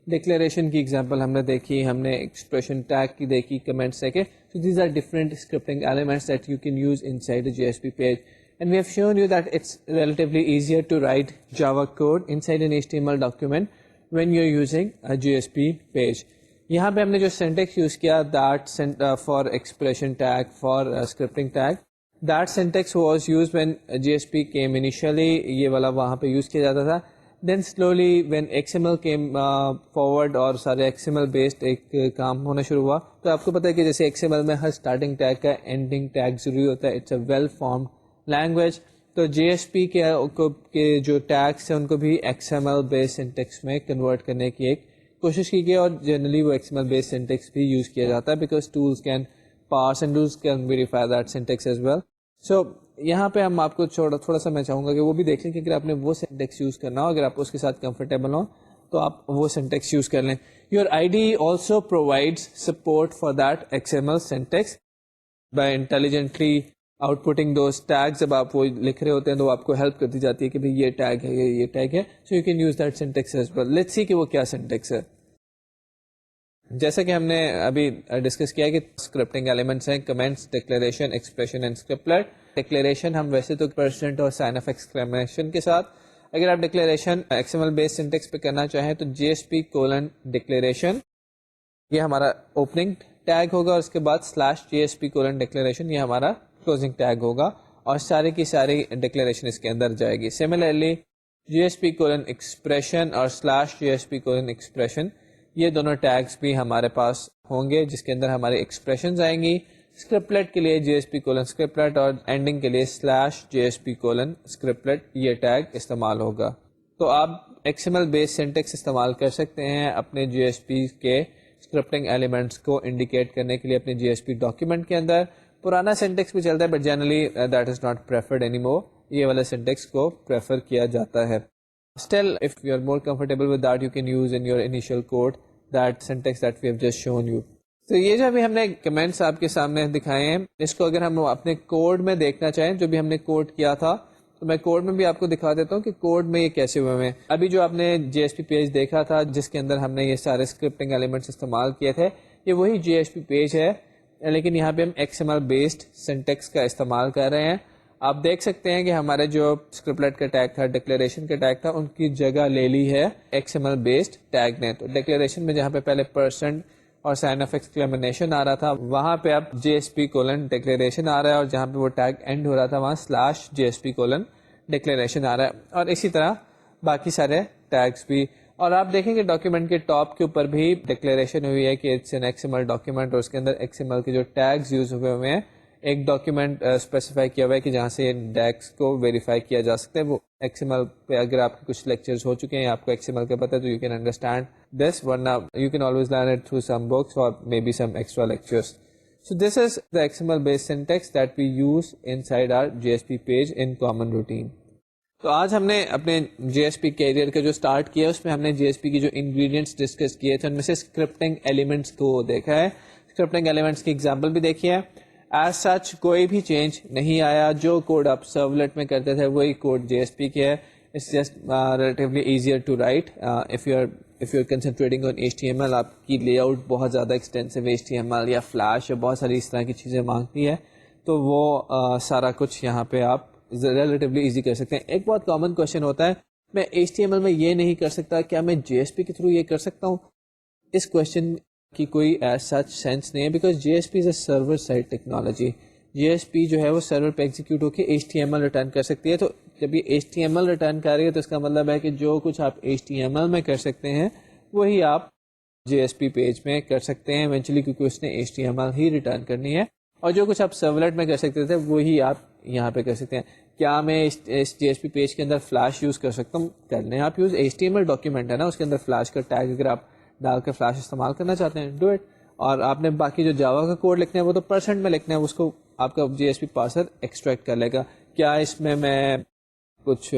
ڈکلیریشن کی ایگزامپل ہم نے دیکھی, ہم نے ایکسپریشن ٹیگ کی دیکھی, کمنٹس دیکھے. So these are different scripting elements that you can use inside a JSP page. And we have shown you that it's relatively easier to write Java code inside an HTML document when you're using a JSP page. یہاں پہ ہم نے جو syntax use کیا that for expression tag, for scripting tag, that syntax was used when JSP came initially. یہ والا وہاں پہ use کیا جاتا تھا. Then slowly when XML came forward اور سارے XML based ایک کام ہونا شروع ہوا, تو آپ کو پتہ ہے کہ جیسے XML میں ہر starting tag کا ending tag ضروری ہوتا ہے. It's a well formed language. تو JSP کے جو tags ہیں ان کو بھی XML based syntax میں convert کرنے کی ایک کوشش کی گئی, اور جنرلی وہ XML based syntax بھی یوز کیا جاتا ہے because tools can parse and tools can verify that syntax as well. So یہاں پہ ہم آپ کو تھوڑا سا میں چاہوں گا کہ وہ بھی دیکھ لیں کہ اگر آپ نے وہ سینٹیکس یوز کرنا ہو, اگر آپ اس کے ساتھ کمفرٹیبل ہوں تو آپ وہ سینٹیکس یوز کر لیں. Your IDE also provides support for that XML syntax by intelligently out putting those tags. جب آپ وہ لکھ رہے ہوتے ہیں تو آپ کو ہیلپ کرتی جاتی ہے کہ بھائی یہ ٹیگ ہے, یہ ٹیگ ہے, so you can use that syntax as well. Let's see کہ وہ کیا سینٹیکس ہے. جیسا کہ ہم نے ابھی ڈسکس کیا کہ اسکرپٹنگ ایلیمنٹس ہیں comments, declaration, expression and scriptlet. Declaration ہم ویسے تو پرسنٹ اور سائن آف ایکسکلیمیشن کے ساتھ, اگر آپ ڈکلیریشن XML بیس سینٹیکس پہ کرنا چاہیں تو JSP:declaration یہ ہمارا اوپننگ ٹیگ ہوگا, اور اس کے بعد /JSP:declaration یہ ہمارا کلوزنگ ٹیگ ہوگا, اور سارے کی ساری ڈکلیریشن اس کے اندر جائے گی. سملرلی JSP:expression اور /JSP:expression یہ دونوں ٹیگس بھی ہمارے پاس ہوں گے, جس کے اندر ہماری ایکسپریشنز آئیں گی. اسکرپلیٹ کے لیے JSP::scriptlet اور اینڈنگ کے لیے /JSP::scriptlet یہ ٹیگ استعمال ہوگا. تو آپ XML بیس سینٹیکس استعمال کر سکتے ہیں اپنے JSP کے اسکرپٹنگ ایلیمنٹس کو انڈیکیٹ کرنے کے لیے اپنے JSP ڈاکیومنٹ کے اندر. پرانا سینٹیکس بھی چلتا ہے but generally that is not preferred any more. یہ والا سینٹیکس کو پریفر کیا جاتا ہے. Still, if you are more comfortable with that, you can use in your initial code that syntax that we have just shown you. تو یہ جو ابھی ہم نے کمنٹس آپ کے سامنے دکھائے ہیں, اس کو اگر ہم اپنے کوڈ میں دیکھنا چاہیں, جو بھی ہم نے کوڈ کیا تھا, تو میں کوڈ میں بھی آپ کو دکھا دیتا ہوں کہ کوڈ میں یہ کیسے ہوئے ہیں. ابھی جو آپ نے JSP پیج دیکھا تھا جس کے اندر ہم نے یہ سارے اسکرپٹنگ ایلیمنٹس استعمال کیے تھے, یہ وہی JSP پیج ہے, لیکن یہاں پہ ہم XML بیسڈ سینٹیکس کا استعمال کر رہے ہیں. آپ دیکھ سکتے ہیں کہ ہمارے جو اسکرپلیٹ کا ٹیگ تھا, ڈکلیریشن کا ٹیگ تھا, ان کی جگہ لے لی ہے XML بیسڈ ٹیگ نے. تو ڈکلیریشن میں جہاں پہ پہلے پرسنٹ اور سائن آف ایکسکلیمیشن آ رہا تھا, وہاں پہ اب JSP::declaration آ رہا ہے, اور جہاں پہ وہ ٹیگ اینڈ ہو رہا تھا وہاں /JSP::declaration آ رہا ہے, اور اسی طرح باقی سارے ٹیگس بھی. اور آپ دیکھیں کہ ڈاکیومنٹ کے ٹاپ کے اوپر بھی ڈکلیریشن ہوئی ہے کہ اٹس این XML ڈاکیومنٹ, اور اس کے اندر XML کے جو ٹیگز یوز ہوئے ہیں, ایک ڈاکیومنٹ اسپیسیفائی کیا ہوا ہے کہ جہاں سے ٹیگس کو ویریفائی کیا جا سکتا ہے. وہ XML پہ اگر آپ کے کچھ لیکچرز ہو چکے ہیں, آپ کو XML کا پتہ ہے, تو یو کین انڈرسٹینڈ دس, ورنہ you can always learn it through some books اور maybe some extra lectures. So this is the XML based syntax that we use inside our JSP page in common routine. تو آج ہم نے اپنے JSP کیریئر کا جو سٹارٹ کیا اس میں ہم نے JSP کی جو انگریڈینٹس ڈسکس کیے تھے ان میں سے اسکرپٹنگ ایلیمنٹس کو دیکھا ہے, اسکرپٹنگ ایلیمنٹس کی ایگزامپل بھی دیکھی ہے. ایز سچ کوئی بھی چینج نہیں آیا, جو کوڈ آپ سرولیٹ میں کرتے تھے وہی کوڈ JSP کے ہے. It's just relatively easier to write if you're concentrating on HTML. آپ کی لے آؤٹ بہت زیادہ ایکسٹینسو HTML یا فلیش یا بہت ساری اس طرح کی چیزیں مانگتی ہے, تو وہ سارا کچھ یہاں پہ آپ ریلیٹیولی ایزی کر سکتے ہیں. ایک بہت کامن کوشچن ہوتا ہے, میں HTML میں یہ نہیں کر سکتا, کیا میں JSP کے تھرو یہ کر سکتا ہوں؟ اس کوشچن کی کوئی ایز سچ سینس نہیں ہے, because JSP is a server side technology. JSP جو ہے وہ سرور پہ ایگزیکیوٹ ہو کے HTML ریٹرن کر سکتی ہے. تو جب یہ HTML ریٹرن کر رہی ہے تو اس کا مطلب ہے کہ جو کچھ آپ HTML میں کر سکتے ہیں وہی آپ JSP پیج میں کر سکتے ہیں ایونچولی, کیونکہ اس نے HTML ہی ریٹرن کرنی ہے, اور جو کچھ آپ سرولیٹ میں کر سکتے تھے وہی آپ یہاں پہ کر سکتے ہیں. کیا میں اس JSP پیج کے اندر فلیش یوز کر سکتا ہوں؟ کر لیں آپ یوز. HTML ڈاکیومنٹ ہے نا, اس کے اندر فلیش کا ٹیگ اگر آپ ڈال کر فلیش استعمال کرنا چاہتے ہیں, ڈو اٹ. اور آپ نے باقی جو جاوا کا کوڈ لکھنا ہے وہ تو پرسنٹ میں لکھنا ہے, اس کو آپ کا JSP پارسر ایکسٹریکٹ کر لے گا. کیا اس میں کچھ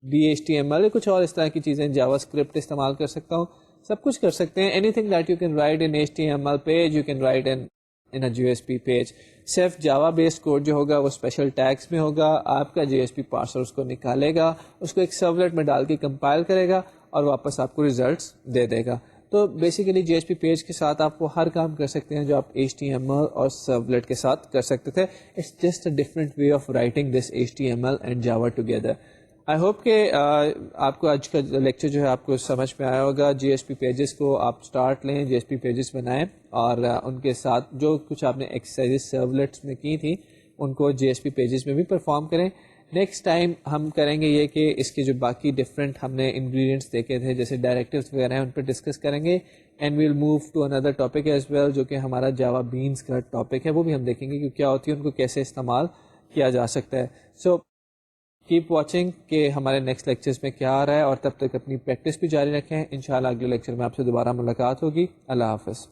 DHTML کچھ اور اس طرح کی چیزیں جاوا اسکرپٹ استعمال کر سکتا ہوں؟ سب کچھ کر سکتے ہیں. Anything that you can right in HTML page you can right in in a GSP page. صرف جاوا بیسڈ کوڈ جو ہوگا وہ اسپیشل ٹیگس میں ہوگا. آپ کا GSP پارسر اس کو نکالے گا, اس کو ایک سرولیٹ میں ڈال کے کمپائل کرے گا اور واپس آپ کو ریزلٹس دے دے گا. تو بیسیکلی GSP پیج کے ساتھ آپ وہ ہر کام کر سکتے ہیں جو آپ HTML اور سرولیٹ کے ساتھ کر سکتے تھے. It's just a different way of writing this HTML and Java together. I hope کہ آپ کو آج کا لیکچر جو ہے آپ کو سمجھ میں آیا ہوگا. GSP پیجز کو آپ اسٹارٹ لیں, GSP پیجز بنائیں اور ان کے ساتھ جو کچھ آپ نے ایکسرسائز سرولیٹس میں کی تھی ان کو GSP پیجز میں بھی پرفارم کریں. نیکسٹ ٹائم ہم کریں گے یہ کہ اس کے جو باقی ڈفرینٹ ہم نے انگریڈینٹس دیکھے تھے جیسے ڈائریکٹیوز وغیرہ ہیں ان پہ ڈسکس کریں گے. And we'll move to another topic as well جو کہ ہمارا جاوا بینس کا ٹاپک ہے, وہ بھی ہم دیکھیں گے کہ کیا ہوتی ہے, ان کو کیسے استعمال کیا جا سکتا ہے. سو کیپ واچنگ کہ ہمارے نیکسٹ لیکچرز میں کیا آ رہا ہے, اور تب تک اپنی پریکٹس بھی جاری رکھیں. انشاءاللہ اگلے لیکچر میں آپ سے دوبارہ ملاقات ہوگی. اللہ حافظ.